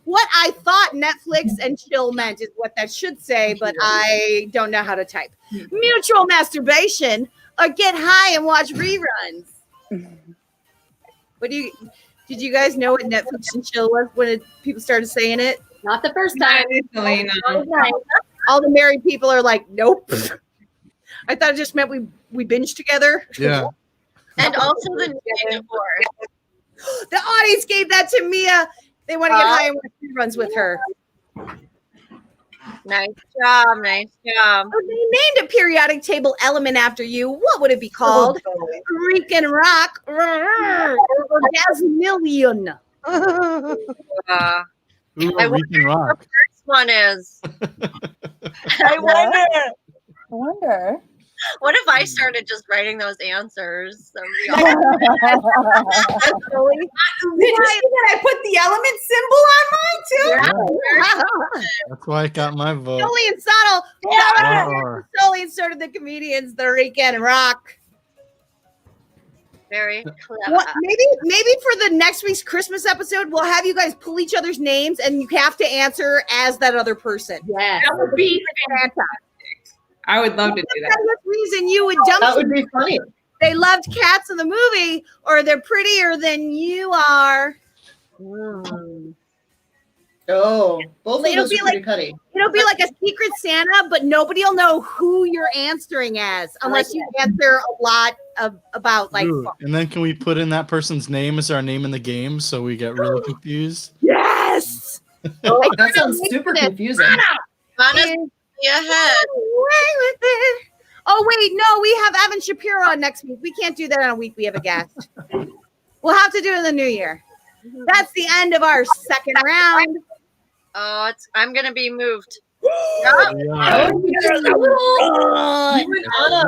What I thought Netflix and chill meant is what that should say, but I don't know how to type. Mutual masturbation or get high and watch reruns. Did you guys know what Netflix and chill was when people started saying it? Not the first time. All the married people are like, nope. I thought it just meant we binge together. Yeah. And also the new divorce. The audience gave that to Mia. They want to get high and watch reruns with her. Nice job. Nice job. Oh, they named a periodic table element after you. What would it be called? Greek and rock. Orgasmillion. I wonder Greek and rock. what the first one is. I wonder. What if I started just writing those answers? Did you see that I put the element symbol on mine too? Yeah. That's why I got my vote. Soli and Sonal. Soli inserted the comedians, the Rican and Rock. Very clever. What, maybe for the next week's Christmas episode, we'll have you guys pull each other's names and you have to answer as that other person. Yeah. That would be fantastic. I would love to do that. That's the reason you would dump. That would be funny. They loved cats in the movie, or they're prettier than you are. Oh, both of It'll those be are pretty like cutty. it'll be like a secret Santa, but nobody will know who you're answering as unless you answer a lot about like. Ooh, and then can we put in that person's name as our name in the game so we get really confused? Yes. That sounds super confusing. Anna's be ahead. Away with it. Oh wait, no, we have Evan Shapiro on next week. We can't do that on a week we have a guest. We'll have to do it in the new year. That's the end of our second round. Oh, I'm gonna be moved. You and Anna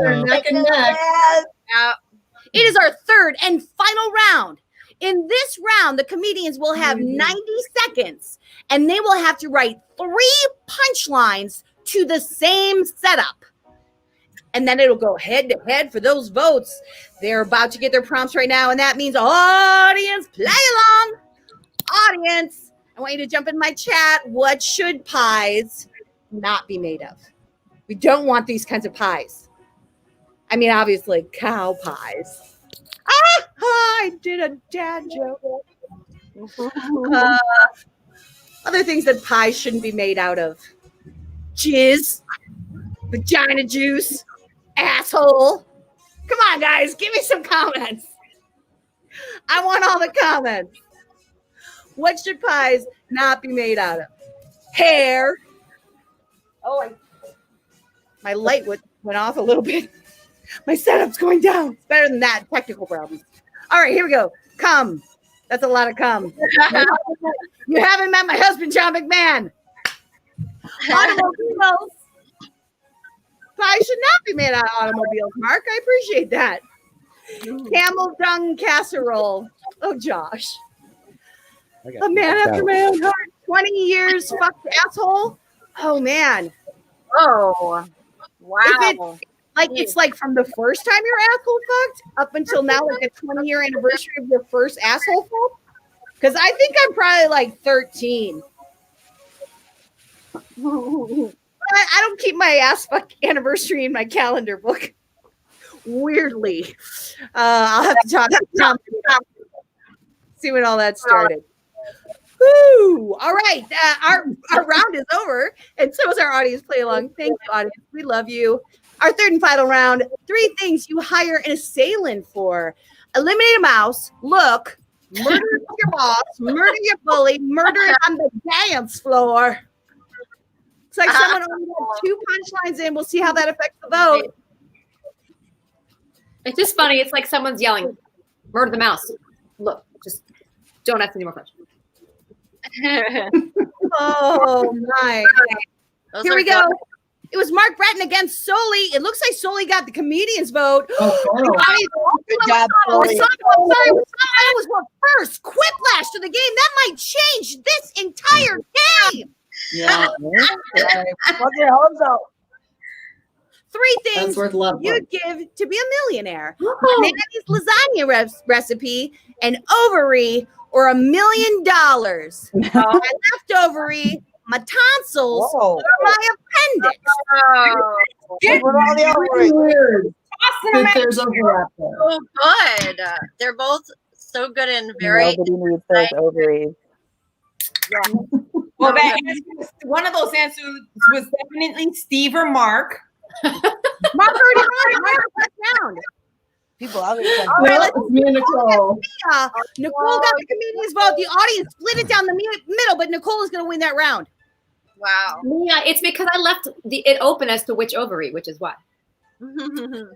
are neck and neck. Yeah. It is our third and final round. In this round, the comedians will have 90 seconds and they will have to write 3 punchlines to the same setup. And then it'll go head to head for those votes. They're about to get their prompts right now, and that means audience, play along. Audience, I want you to jump in my chat. What should pies not be made of? We don't want these kinds of pies. I mean, obviously, cow pies. I did a dad joke. Other things that pies shouldn't be made out of: jizz, vagina juice, asshole. Come on, guys, give me some comments. I want all the comments. What should pies not be made out of? Hair. Oh, my light went off a little bit. My setup's going down. It's better than that. Technical problems. All right, here we go. Cum. That's a lot of cum. You haven't met my husband, John McMahon. Automobiles. Pies should not be made out of automobiles, Mark. I appreciate that. Camel dung casserole. Oh, Josh. A man after my own heart. 20 years fucked asshole. Oh, man. Oh, wow. It's like from the first time your asshole fucked up until now, like a 20-year anniversary of your first asshole fuck. Because I think I'm probably like 13. I don't keep my ass fuck anniversary in my calendar book. Weirdly. I'll have to talk to Tom. See when all that started. Woo! All right. Our round is over. And so is our audience play along. Thank you, audience. We love you. Our third and final round. 3 things you hire an assailant for. Eliminate a mouse. Look. Murder your boss. Murder your bully. Murder on the dance floor. It's like someone only had 2 punchlines in. We'll see how that affects the vote. It's just funny. It's like someone's yelling, murder the mouse. Look, just don't ask any more questions. Oh, my. Here we go. Good. It was Mark Bratton against Soli. It looks like Soli got the comedian's vote. Good job, Soli. Sorry, was what first. Quiplash to the game. That might change this entire game. Yeah. Put your hopes up. 3 things That's worth love. you'd give to be a millionaire. Nanny's lasagna recipe, an ovary, or $1 million. My left ovary, my tonsils, or my appendix. Get all the ovaries. Weird. That there's overlap there. So good. They're both so good and very. Nobody needs those ovaries. Well, that one of those answers was definitely Steve or Mark. Mark already won. Mark round. People out there. No, it's me and Nicole. Nicole got the comedian's vote. The audience split it down the middle, but Nicole is going to win that round. Wow. Yeah, it's because I left it open as to which ovary, which is why.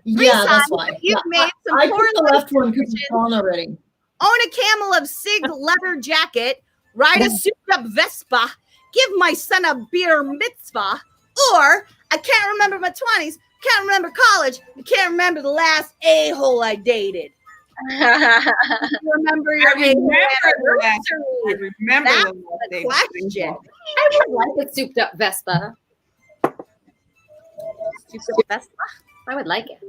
Yeah, that's why. You've made some I poor picked the left one because it's gone already. Own a camel of Sig leather jacket, ride a souped-up Vespa, give my son a beer mitzvah, or I can't remember my 20s, can't remember college, I can't remember the last a-hole I dated. Remember your anniversary. I remember That's the the question. I would like a souped up Vespa. Souped-up Vespa? I would like it.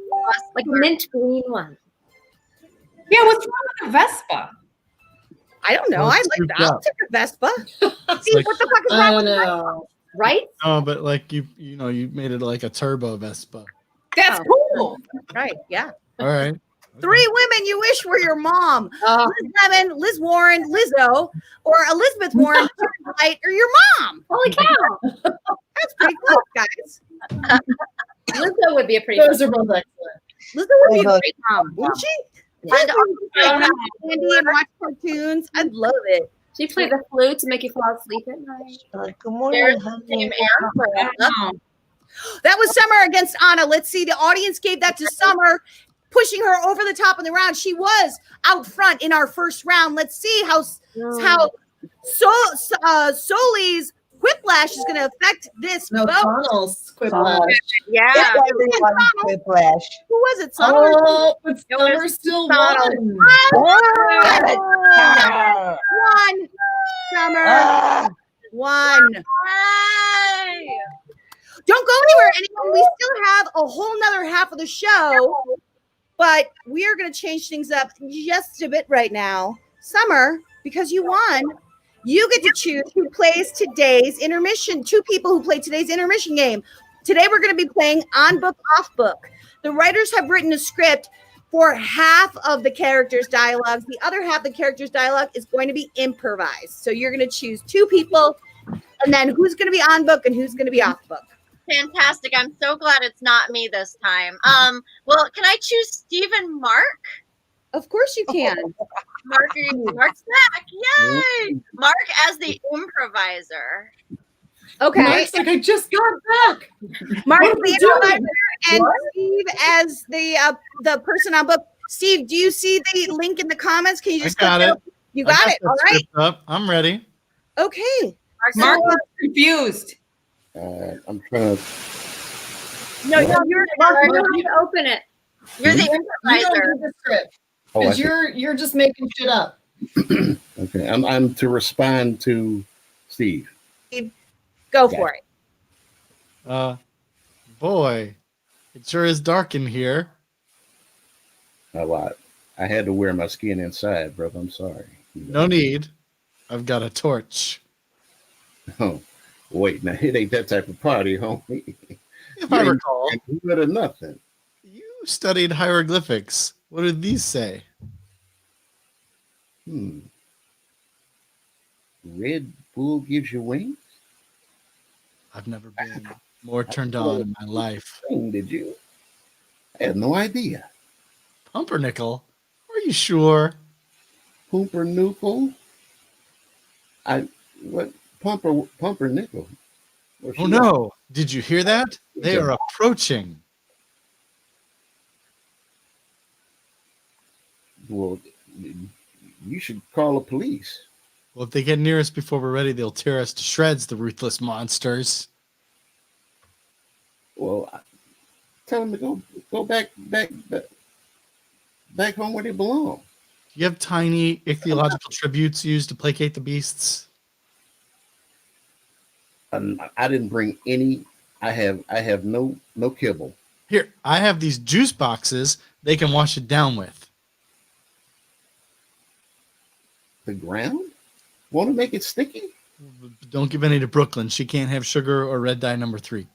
Like a mint green one. Yeah, what's wrong with a Vespa? I don't know. Well, I'll it's take souped a Vespa. See, like- what the fuck is wrong with Vespa? Right? No, but like you made it like a turbo Vespa. That's cool. Right, yeah. All right. 3 women you wish were your mom. Liz Lemon, Liz Warren, Lizzo, or Elizabeth Warren, Light, or your mom. Holy cow. That's pretty close, guys. Lizzo would be a pretty Those are both excellent. Lizzo would be a great mom, wouldn't she? And Candy and watch cartoons. I'd love it. She played the flute to make you fall asleep at night. Good morning, honey. That was Summer against Anna. Let's see. The audience gave that to Summer, pushing her over the top in the round. She was out front in our first round. Let's see how Soli's whiplash is going to affect this vote. Connell's whiplash. Yeah. Whiplash. Who was it? Summer? Oh, but Summer still won. One. Summer. One. Don't go anywhere, anyone. We still have a whole nother half of the show, but we are going to change things up just a bit right now. Summer, because you won, you get to choose who plays today's intermission. 2 people who play today's intermission game. Today we're going to be playing on book, off book. The writers have written a script for half of the characters' dialogues. The other half of the characters' dialogue is going to be improvised. So you're going to choose 2 people, and then who's going to be on book and who's going to be off book. Fantastic. I'm so glad it's not me this time. Well, can I choose Steve and Mark? Of course you can. Mark's back. Yay! Mark as the improviser. Okay. Mark's like, I just got back. Mark What are we the doing? improviser and What? Steve as the person on book. Steve, do you see the link in the comments? Can you I just got click it. it? You got it. that All right. script up. I'm ready. Okay. Mark is confused. I'm trying to. No, you're to open it. You're the You don't improviser. do the script. Oh, I Because see. you're just making shit up. Okay, I'm to respond to Steve. Go for it. Boy, it sure is dark in here. A lot. I had to wear my skin inside, brother. I'm sorry. No need. I've got a torch. Oh, wait. Now, it ain't that type of party, homie. If I recall, good or nothing. you studied hieroglyphics. What did these say? Red Bull gives you wings? I've never been more turned on in my life. Did you? I had no idea. Pumpernickel? Are you sure? Pumpernickel? Pumpernickel? Oh no! Did you hear that? They are approaching. Well, you should call the police. Well, if they get near us before we're ready, they'll tear us to shreds, the ruthless monsters. Well, tell them to go back home where they belong. Do you have tiny ichthyological tributes used to placate the beasts? I didn't bring any. I have no kibble. Here, I have these juice boxes they can wash it down with. The ground? Want to make it sticky? Don't give any to Brooklyn. She can't have sugar or red dye number 3.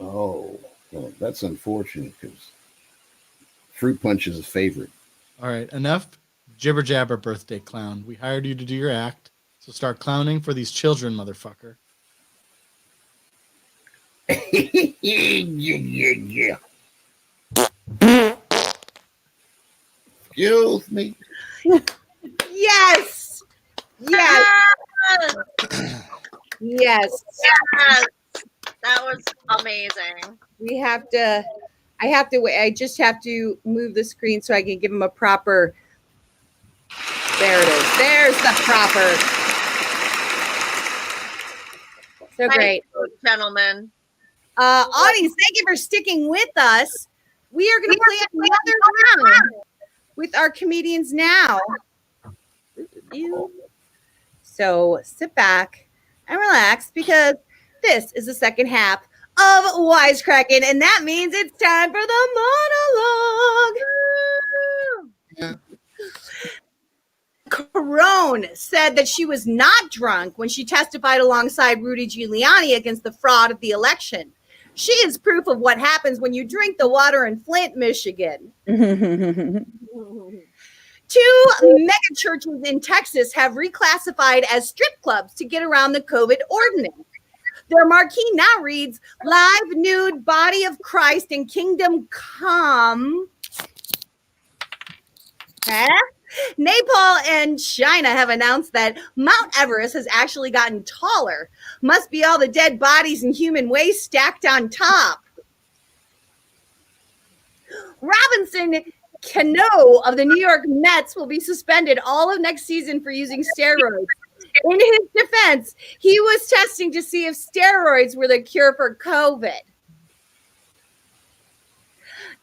Oh, well, that's unfortunate because fruit punch is a favorite. All right, enough jibber jabber, birthday clown. We hired you to do your act, so start clowning for these children, motherfucker. Yeah. Excuse me. Yes. Yes. Yes. Yes. That was amazing. We have to. I have to wait. I just have to move the screen so I can give him a proper. There it is. There's the proper. So great. Gentlemen. Audience, thank you for sticking with us. We are going to play another round with our comedians now. So sit back and relax because this is the second half of Wisecrackin, and that means it's time for the monologue. Carone said that she was not drunk when she testified alongside Rudy Giuliani against the fraud of the election. She is proof of what happens when you drink the water in Flint, Michigan. 2 mega churches in Texas have reclassified as strip clubs to get around the COVID ordinance. Their marquee now reads, "Live nude body of Christ and kingdom come." Nepal and China have announced that Mount Everest has actually gotten taller. Must be all the dead bodies and human waste stacked on top. Robinson Cano of the New York Mets will be suspended all of next season for using steroids. In his defense, he was testing to see if steroids were the cure for COVID.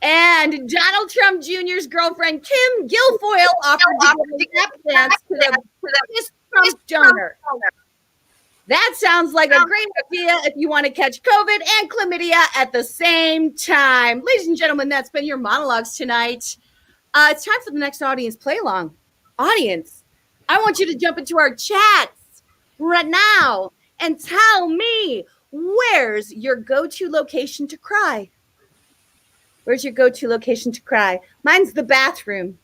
And Donald Trump Jr.'s girlfriend, Kim Guilfoyle, offered to give a lap dance to the Trump donor. That sounds like a great idea if you want to catch COVID and chlamydia at the same time. Ladies and gentlemen, that's been your monologues tonight. It's time for the next audience play-along. Audience, I want you to jump into our chats right now and tell me, where's your go-to location to cry? Where's your go-to location to cry? Mine's the bathroom.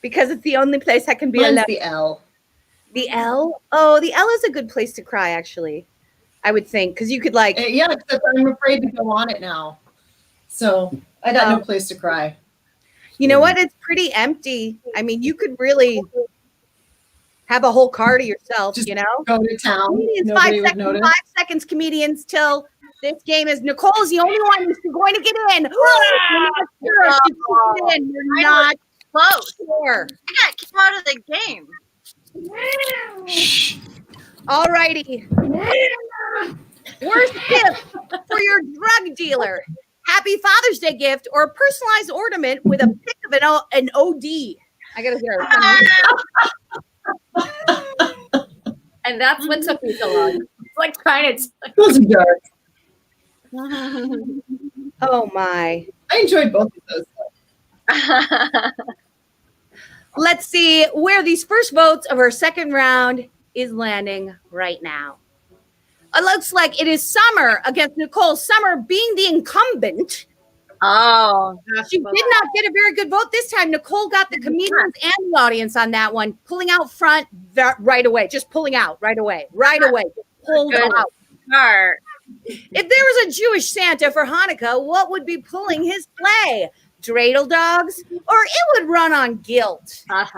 Because it's the only place I can be Mine's alone. the L. The L? Oh, the L is a good place to cry, actually. I would think. Because you could like... Yeah, except I'm afraid to go on it now. So I got no place to cry. You know what? It's pretty empty. I mean, you could really have a whole car to yourself, you know? Go to town. Comedians, Nobody would notice. 5 seconds, comedians, till this game is... Nicole's the only one who's going to get in. You're not sure if you can get in. You're not close. Sure. I got kicked out of the game. All righty. Worst gift for your drug dealer. Happy Father's Day gift or a personalized ornament with a pic of an OD. I gotta hear it. And that's what took me so long. It's like trying to. Those are dark. Oh my. I enjoyed both of those. Let's see where these first votes of our second round is landing right now. It looks like it is Summer against Nicole. Summer being the incumbent. Oh. She did not get a very good vote this time. Nicole got the comedians and the audience on that one, pulling out front right away. Just pulling out right away. Right away. Just pulled out. Smart. If there was a Jewish Santa for Hanukkah, what would be pulling his sleigh? Dreidel dogs, or it would run on guilt. Both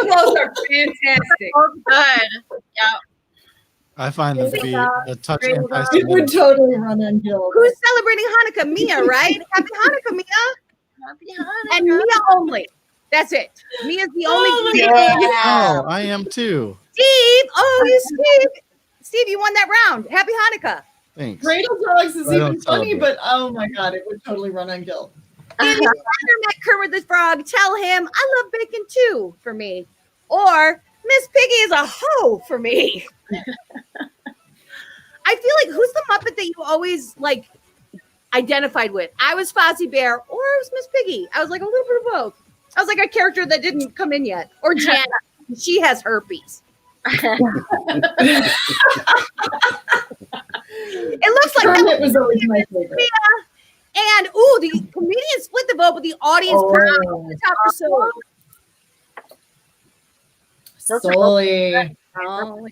of those are fantastic. Oh, good. Yeah. I find them to be a touch It anti-Semitic. would totally run on guilt. Who's celebrating Hanukkah? Mia, right? Happy Hanukkah, Mia. Happy Hanukkah. And Mia only. That's it. Mia's the only. Oh, I am too. Steve. Oh, you Steve. Steve, you won that round. Happy Hanukkah. Thanks. Dreidel dogs is I don't even funny, celebrate. but oh my god, it would totally run on guilt. If you ever met Kermit the Frog, tell him I love bacon too for me. Or Miss Piggy is a hoe for me. I feel like who's the Muppet that you always like identified with? I was Fozzie Bear or I was Miss Piggy. I was like a little bit of both. I was like a character that didn't come in yet. Or Janet. She has herpes. It looks like Kermit was always my favorite. And the comedians split the vote, but the audience turned on the top for Sully. Oh,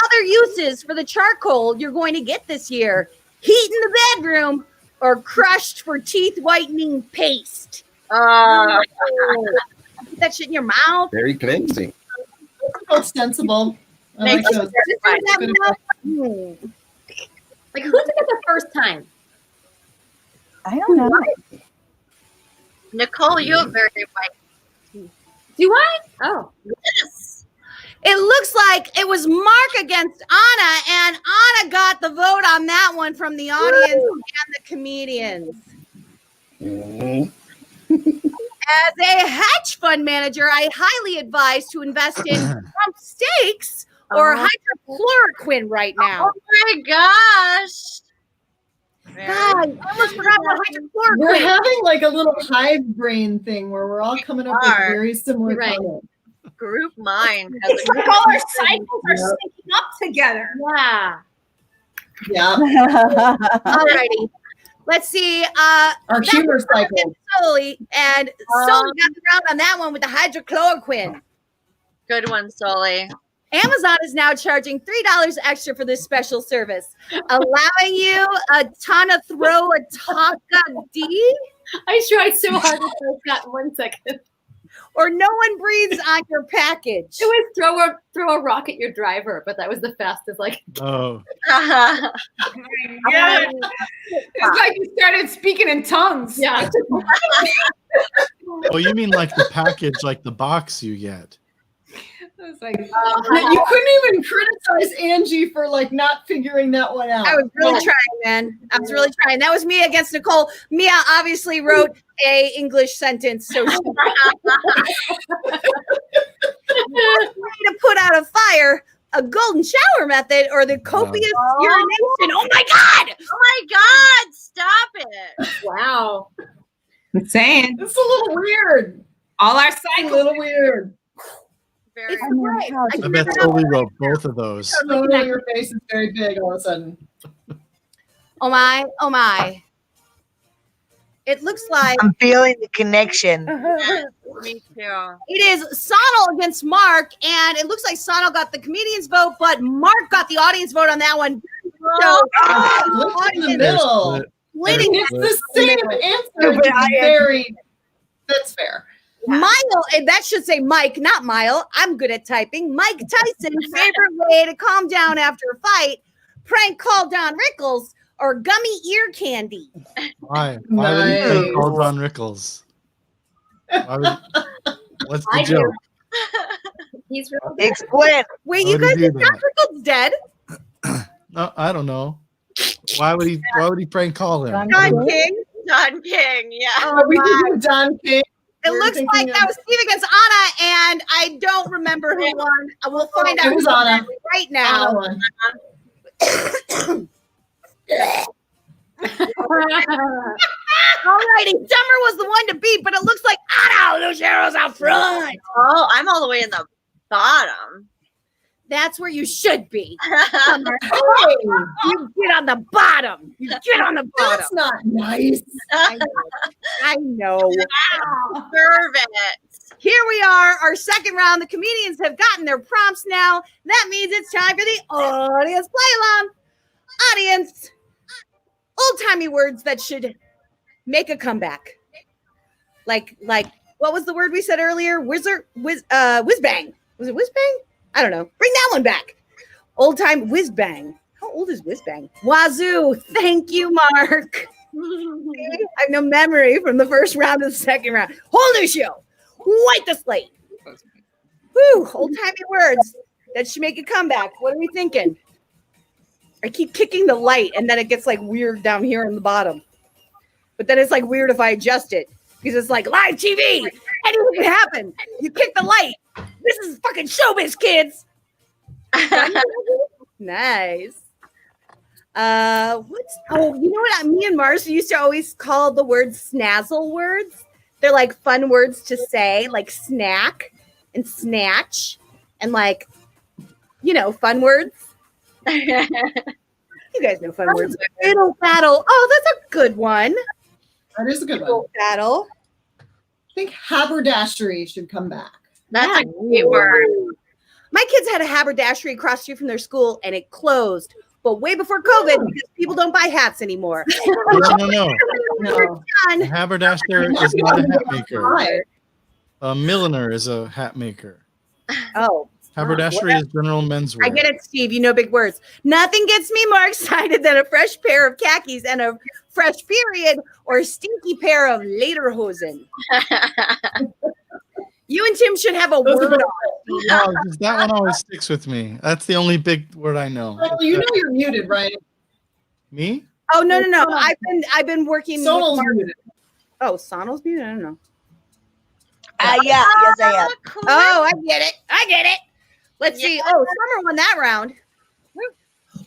other uses for the charcoal you're going to get this year: heat in the bedroom or crushed for teeth whitening paste. Put that shit in your mouth. Very cleansing. It's sensible. I like those. Like, who took it the first time? I don't know. Nicole, you have very white. Do I? Oh. Yes. It looks like it was Mark against Anna, and Anna got the vote on that one from the audience and the comedians. As a hedge fund manager, I highly advise to invest in Trump steaks or hydrochloroquine right now. Oh my gosh. God, I almost forgot about hydrochloroquine. We're having like a little hive brain thing where we're all coming up with very similar comments. Group mind. It's like all our cycles are syncing up together. Yeah. Yeah. Alrighty. Let's see. Our humor cycle. Sully and Sully got the round on that one with the hydrochloroquine. Good one, Sully. Amazon is now charging $3 extra for this special service, allowing you a ton of throw a taka D. I tried so hard to type that in 1 second. Or no one breathes on your package. It was throw a rock at your driver, but that was the fastest. Like, Oh. Yeah. It's like you started speaking in tongues. Yeah. Oh, you mean like the package, like the box you get? I was like, You couldn't even criticize Angie for like not figuring that one out. I was really trying, man. I was really trying. That was Mia against Nicole. Mia obviously wrote a English sentence, so she to put out a fire, a golden shower method, or the copious urination. Oh my God! Oh my God! Stop it! Wow. I'm saying. It's a little weird. All our A cycles. little weird. Very It's great. I bet Toby wrote both of those. So your face is very big all of a sudden. Oh my, oh my. It looks like I'm feeling the connection. Me too. it is Sonal against Mark, and it looks like Sonal got the comedian's vote, but Mark got the audience vote on that one. So, Look in the middle. winning. It's the same answer. It's that's fair. Mile, and that should say Mike, not Mile. I'm good at typing. Mike Tyson's favorite way to calm down after a fight: prank call Don Rickles or gummy ear candy. Why would he think call Don Rickles? What's the joke? He's really Explain. Wait, Why you would he guys do think Don Rickles dead? No, I don't know. Why would he prank call him? Don King. Don King, yeah. Are we thinking Don King? It We're looks thinking like that was Steve against Anna, and I don't remember who won. We'll find out It was who won Anna. right now. Anna won. Alrighty, Summer was the one to beat, but it looks like Anna, those arrows out front. Oh, I'm all the way in the bottom. That's where you should be. Summer. You get on the bottom. You get on the bottom. That's not nice. I know. Deserve it. Here we are, our second round. The comedians have gotten their prompts now. That means it's time for the audience play along. Audience, old-timey words that should make a comeback. Like what was the word we said earlier? Whiz bang. Was it whiz bang? I don't know. Bring that one back. Old time whiz bang. How old is whiz bang? Wazoo. Thank you, Mark. I have no memory from the first round to the second round. Whole new show. Wipe the slate. Woo, old timey words that should make a comeback. What are we thinking? I keep kicking the light and then it gets like weird down here on the bottom. But then it's like weird if I adjust it because it's like live TV. Anything can happen. You kick the light. This is fucking showbiz, kids. Nice. You know what? Me and Mars used to always call the word snazzle words. They're like fun words to say, like snack and snatch and like, fun words. You guys know fun words. Riddle battle. Oh, that's a good one. That is a good Riddle one. battle. I think haberdashery should come back. That's a great word. My kids had a haberdashery across the street from their school and it closed, but way before COVID because people don't buy hats anymore. No. A haberdasher is not a hat maker. A milliner is a hat maker. Oh. Haberdashery is general menswear. I get it, Steve. You know big words. Nothing gets me more excited than a fresh pair of khakis and a fresh period or a stinky pair of lederhosen. You and Tim should have a word on. No, that one always sticks with me. That's the only big word I know. Well, you know you're muted, right? Me? Oh no. I've been working. Sonal's muted. Oh, Sonal's muted. I don't know. Yeah, yes I am. Oh, I get it. Let's see. Oh, Summer won that round.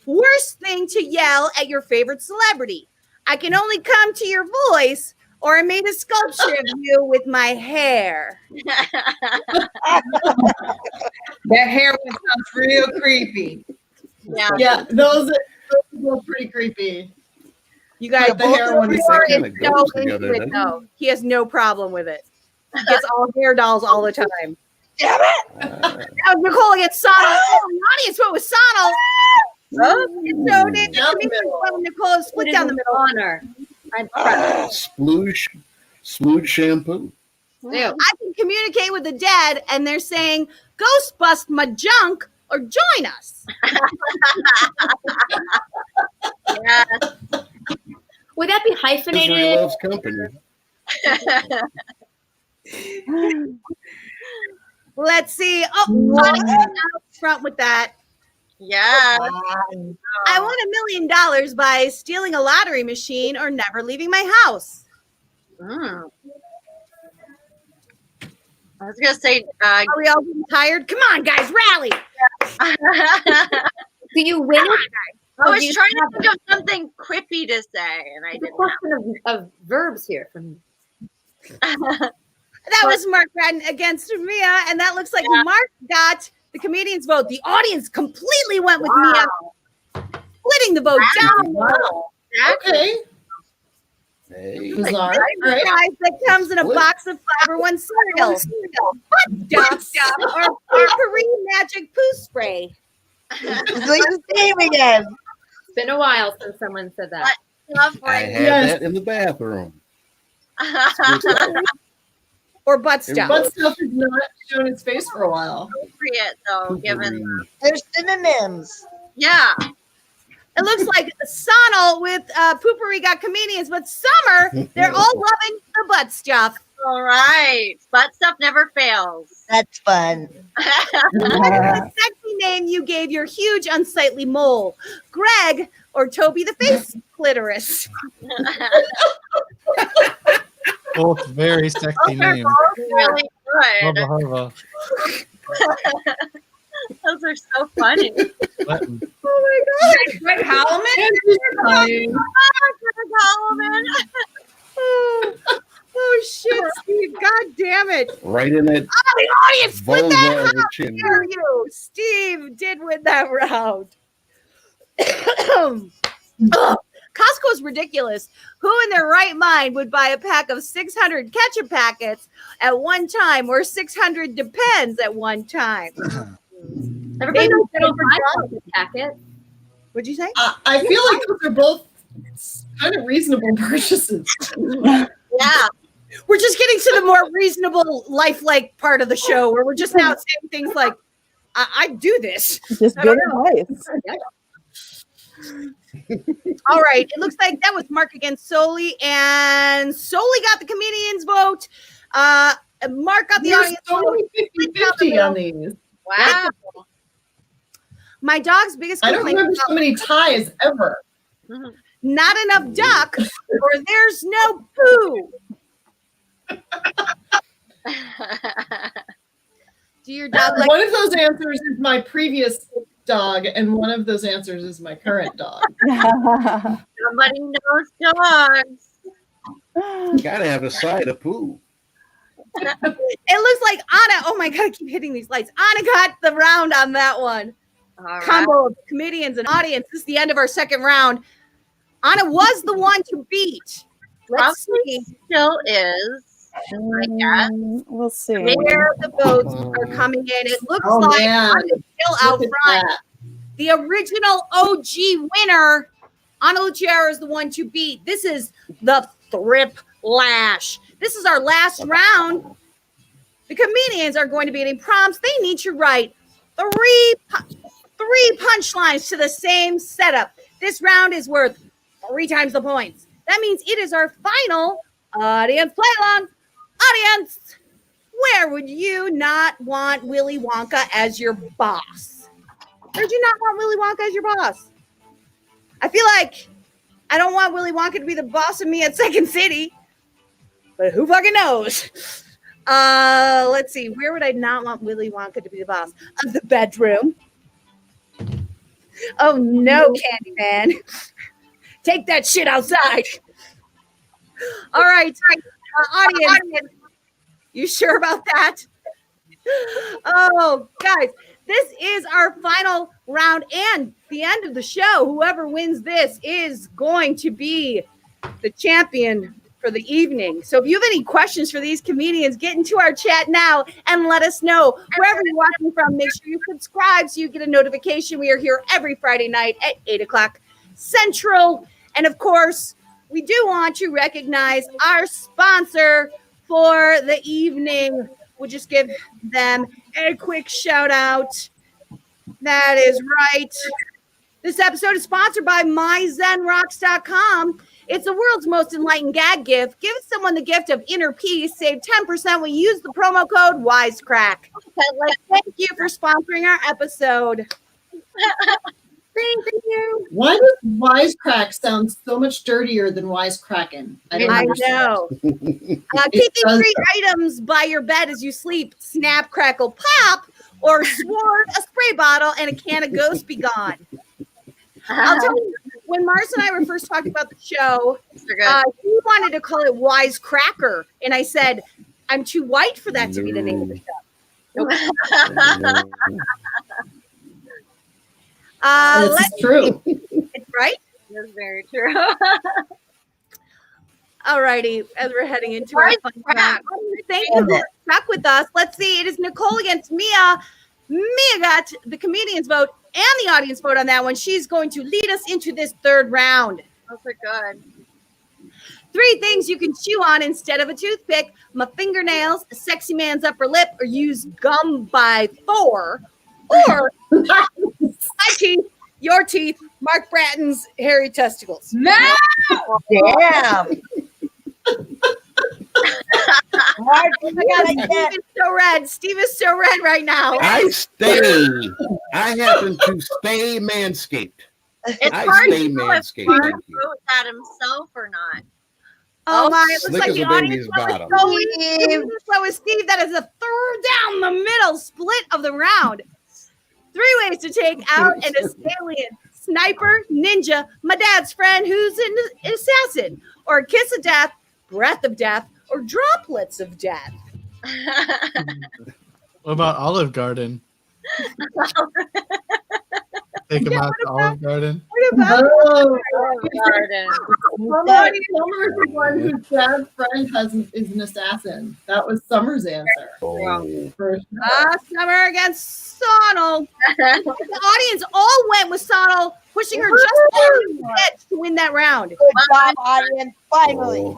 Worst thing to yell at your favorite celebrity: I can only come to your voice, or I made a sculpture of you with my hair. That hair one sounds real creepy. Yeah, those are both pretty creepy. You guys, The hair one is Thor kinda is goes so together, into it, doesn't it? though. He has no problem with it. He gets all hair dolls all the time. Damn it! Now Nicole against Sonal. Oh, the audience went with Sonal. Oh, so did Nicole split down the middle. Honor. I'm proud. Splooge shampoo. I can communicate with the dead, and they're saying, "Ghost bust my junk or join us." Yeah. Would that be Misery hyphenated? loves company. Let's see. Oh, out front with that. Yeah. I won $1 million by stealing a lottery machine or never leaving my house. Mm. I was gonna say, Are we all getting tired? Come on, guys, rally! Do you win? I was trying to think of something quippy to say, and I It's a didn't. question of verbs here from me. That was Mark Radden against Mia, and that looks like Mark got the comedian's vote. The audience completely went with Mia, splitting the vote down. Wow. Okay. Hey. Bizarre. The prize that comes in a box of Fiber One cereal, butt stuff, or Korean magic poo spray. It's like the same again. It's been a while since someone said that. I had that in the bathroom. Or butt stuff. Butt stuff has not shown its face for a while. Appropriate though, given. There's synonyms. Yeah. It looks like Sonal with Poopery got comedians, but Summer, they're all loving the butt stuff. All right. Butt stuff never fails. That's fun. The sexy name you gave your huge unsightly mole, Greg or Toby the face clitoris. Both very sexy names. Really good. Hubba hubba. Those are so funny. Button. Oh my God. Greg Hallman? Greg Hallman. Oh shit, Steve. God damn it. Right in it. Oh, the audience split Vulva that of the round. chin. Dare you. Steve did win that round. Ugh, Costco's ridiculous. Who in their right mind would buy a pack of 600 ketchup packets at one time, or 600 Depends at one time? Everybody Maybe knows they they don't don't buy buy a packet. What'd you say? I feel like those are both kind of reasonable purchases. Yeah. We're just getting to the more reasonable, lifelike part of the show where we're just now saying things like, I do this. Just I don't good know. advice. All right. It looks like that was Mark against Soli, and Soli got the comedian's vote. Mark got the There's audience so vote. many 50-50 on these. Wow. My dog's biggest I don't complaint remember so many ties ever. not enough duck, or there's no poo. Do your dog like One of those answers is my previous dog, and one of those answers is my current dog. Somebody knows dogs. Gotta have a side of poo. It looks like Anna. Oh my God, I keep hitting these lights. Anna got the round on that one. All Combo right. of comedians and audience. This is the end of our second round. Anna was the one to beat. Let's see. Still is. I guess. We'll see. Where the votes are coming in. It looks Oh, like man. Anna's still out Look at front. that. The original OG winner, Anna Luciera, is the one to beat. This is the Thrip Lash. This is our last round. The comedians are going to be getting prompts. They need to write three punchlines to the same setup. This round is worth 3 times the points. That means it is our final audience play along. Audience, where would you not want Willy Wonka as your boss? Where'd you not want Willy Wonka as your boss? I feel like I don't want Willy Wonka to be the boss of me at Second City, but who fucking knows? Let's see. Where would I not want Willy Wonka to be the boss? Of the bedroom. Oh no, Candyman. Take that shit outside. All right, audience, you sure about that? Oh, guys, this is our final round and the end of the show. Whoever wins this is going to be the champion for the evening. So if you have any questions for these comedians, get into our chat now and let us know. Wherever you're watching from, make sure you subscribe so you get a notification. We are here every Friday night at 8 o'clock Central. And of course, we do want to recognize our sponsor for the evening. We'll just give them a quick shout out. That is right. This episode is sponsored by MyZenRocks.com. It's the world's most enlightened gag gift. Give someone the gift of inner peace. Save 10% when you use the promo code Wisecrack. Thank you for sponsoring our episode. Thank you. Why does Wisecrack sound so much dirtier than Wisecrackin? I know. Keep these 3 items by your bed as you sleep. Snap, crackle, pop, or sword, a spray bottle, and a can of Ghost Be Gone. I'll tell you, when Mars and I were first talking about the show, he wanted to call it Wisecracker. And I said, I'm too white for that to be the name of the show. That's true. It's right. That's very true. All righty, as we're heading into our fun round. Thank you for stuck with us. Let's see. It is Nicole against Mia. Mia got the comedian's vote and the audience vote on that one. She's going to lead us into this third round. Those are good. 3 things you can chew on instead of a toothpick: my fingernails, a sexy man's upper lip, or use gum by Thor. Or my teeth, your teeth, Mark Bratton's hairy testicles. No! Damn. Mark, oh my God, Steve is so red. Steve is so red right now. I happen to stay manscaped. It's I hard stay to know if manscaped. Mark Thank you. wrote that himself or not. Oh my, it looks Slick like as the a audience baby's bottom. So is Steve. That is a third down the middle split of the round. 3 ways to take out an assailant: sniper, ninja, my dad's friend who's an assassin, or kiss of death, breath of death, or droplets of death. What about Olive Garden? Take him out to Olive Garden. What about Garden? Summer is the one whose dad's friend is an assassin. That was Summer's answer. Summer against Sonal. The audience all went with Sonal, pushing her just over the edge to win that round. Good job, audience. Finally.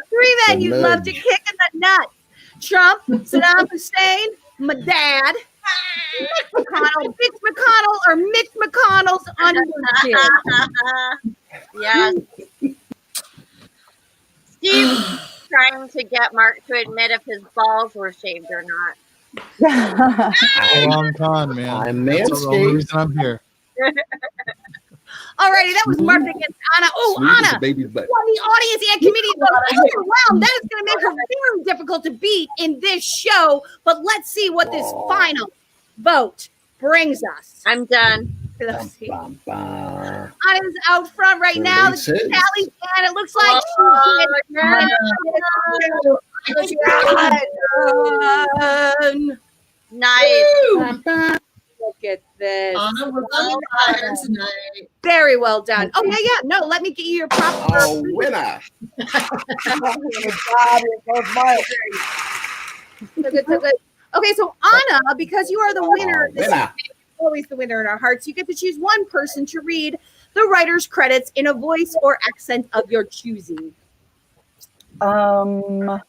3 men you'd love to kick in the nuts: Trump, Saddam Hussein, my dad, Mitch McConnell, or Mitch McConnell's underkid. Yes. Steve trying to get Mark to admit if his balls were shaved or not. A long time, man. I'm That's the only manscaped. reason I'm here. Alrighty, that was Mark against Anna. Oh, Smooth as Anna a baby's butt. won the audience and comedian vote overwhelmed. That is going to make her very difficult to beat in this show. But let's see what this final vote brings us. I'm done. Let's see. Bum, bum. Anna's out front right now. The Everybody tally, and it looks like she's Nice. Look at this. Anna was on fire tonight. Very well done. Oh, yeah, yeah. No, let me get you your props. Oh, winner. Good job. It goes Mark. So good, so good. Okay, so Anna, because you are the winner, this winner. is always the winner in our hearts, you get to choose one person to read the writer's credits in a voice or accent of your choosing. God.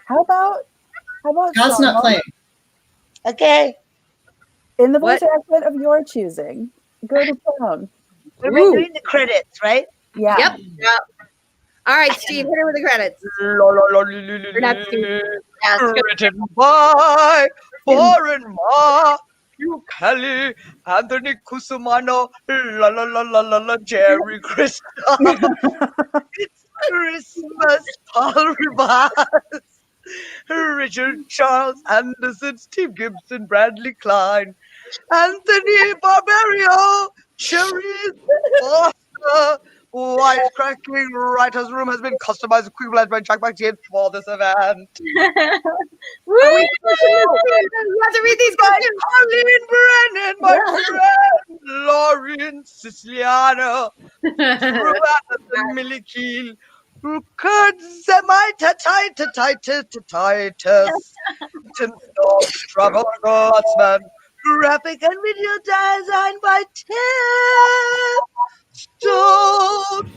How about God's not Sonal? playing. Okay. In the voice What? or accent of your choosing. Go to town. We're doing the credits, right? Yeah. Yep. Yep. All right, Steve, hit her with the credits. Or not Steve. Yes, good. Written by Foreign Ma, Hugh Kelly, Anthony Cusumano, Jerry Christoph. It's Christmas, Paul Rivas, Richard Charles Anderson, Steve Gibson, Bradley Klein, Anthony Barbario, Cherise Foster, Wisecrackin Writer's Room has been customized equivalent by Jack McGinn for this event. Woo! You have to read these guys. Colleen Brennan, my friend, Lauren Siciliano, Drew Anderson, Millie Keel, Kurt Zemita Titus, Tim Storm, Trevor Gottsman, graphic and video design by Tim Stone.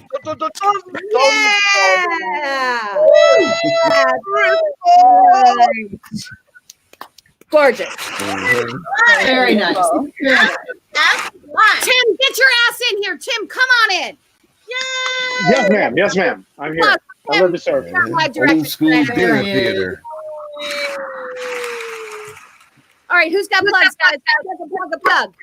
Gorgeous. Very nice. Tim, get your ass in here. Tim, come on in. Yay! Yes, ma'am. Yes, ma'am. I'm here. I love the serve. Old school dinner theater. All right, who's got plugs, guys? Plug.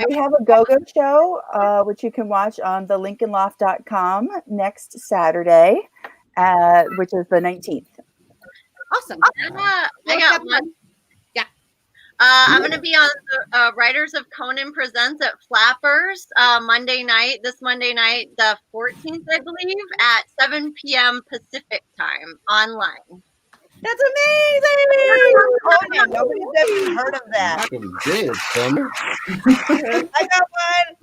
We have a go-go show, which you can watch on thelincolnloft.com next Saturday, which is the 19th. Awesome. I got one. Yeah. I'm going to be on the Writers of Conan Presents at Flappers this Monday night, the 14th, I believe, at 7 p.m. Pacific time online. That's amazing. Conan, nobody's ever heard of that. Dead, Summer. I got one.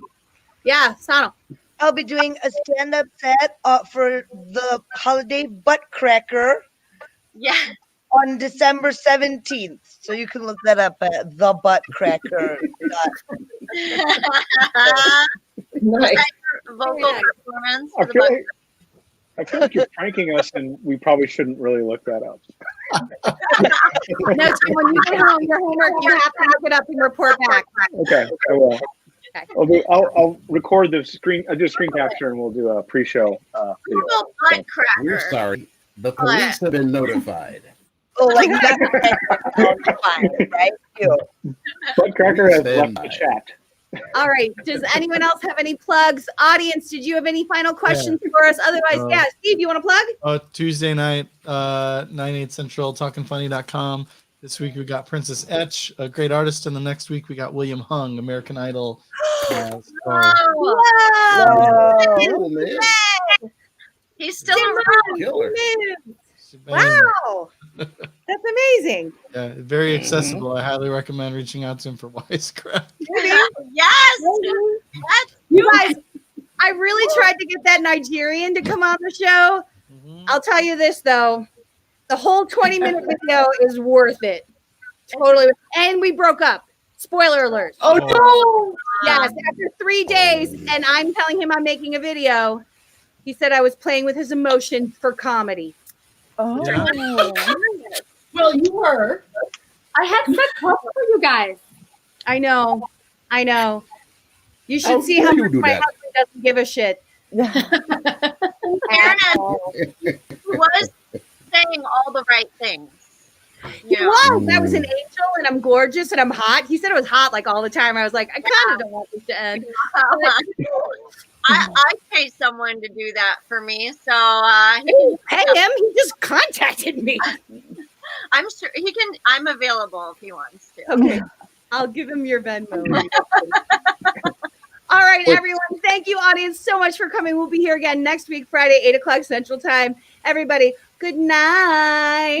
Yeah, Sonal. I'll be doing a stand-up set for the holiday butt cracker. Yeah. On December 17th. So you can look that up at the butt cracker. Nice. Vocal performance. I feel like you're pranking us, and we probably shouldn't really look that up. No, Tim, when you get home, your homework, you have to look it up and report back. Okay, I will. I'll record the screen. I'll do a screen capture, and we'll do a pre-show video. Butt cracker. We're sorry. The police have been notified. Oh, like right? Butt cracker has left the chat. All right. Does anyone else have any plugs? Audience, did you have any final questions for us? Otherwise, yeah. Steve, you want to plug? Tuesday night, 9/8 Central, talkingfunny.com. This week we got Princess Etch, a great artist, and the next week we got William Hung, American Idol star. Whoa, man. He's still around. Killer. Wow. That's amazing. Yeah, very accessible. I highly recommend reaching out to him for Wisecrack. Yes. You guys, I really tried to get that Nigerian to come on the show. I'll tell you this, though. The whole 20-minute video is worth it. Totally. And we broke up. Spoiler alert. Oh, no. Yes, after 3 days, and I'm telling him I'm making a video. He said I was playing with his emotions for comedy. Oh. Yeah. Well, you were. I had such hope for you guys. I know. You should see how much my husband doesn't give a shit. Fairness, he was saying all the right things. He was. I was an angel, and I'm gorgeous, and I'm hot. He said it was hot like all the time. I was like, I kind of don't want this to end. I pay someone to do that for me, so pay him. He just contacted me. I'm sure he can. I'm available if he wants to. Okay, I'll give him your Venmo. All right, everyone. Thank you, audience, so much for coming. We'll be here again next week, Friday, 8 o'clock Central Time. Everybody, good night.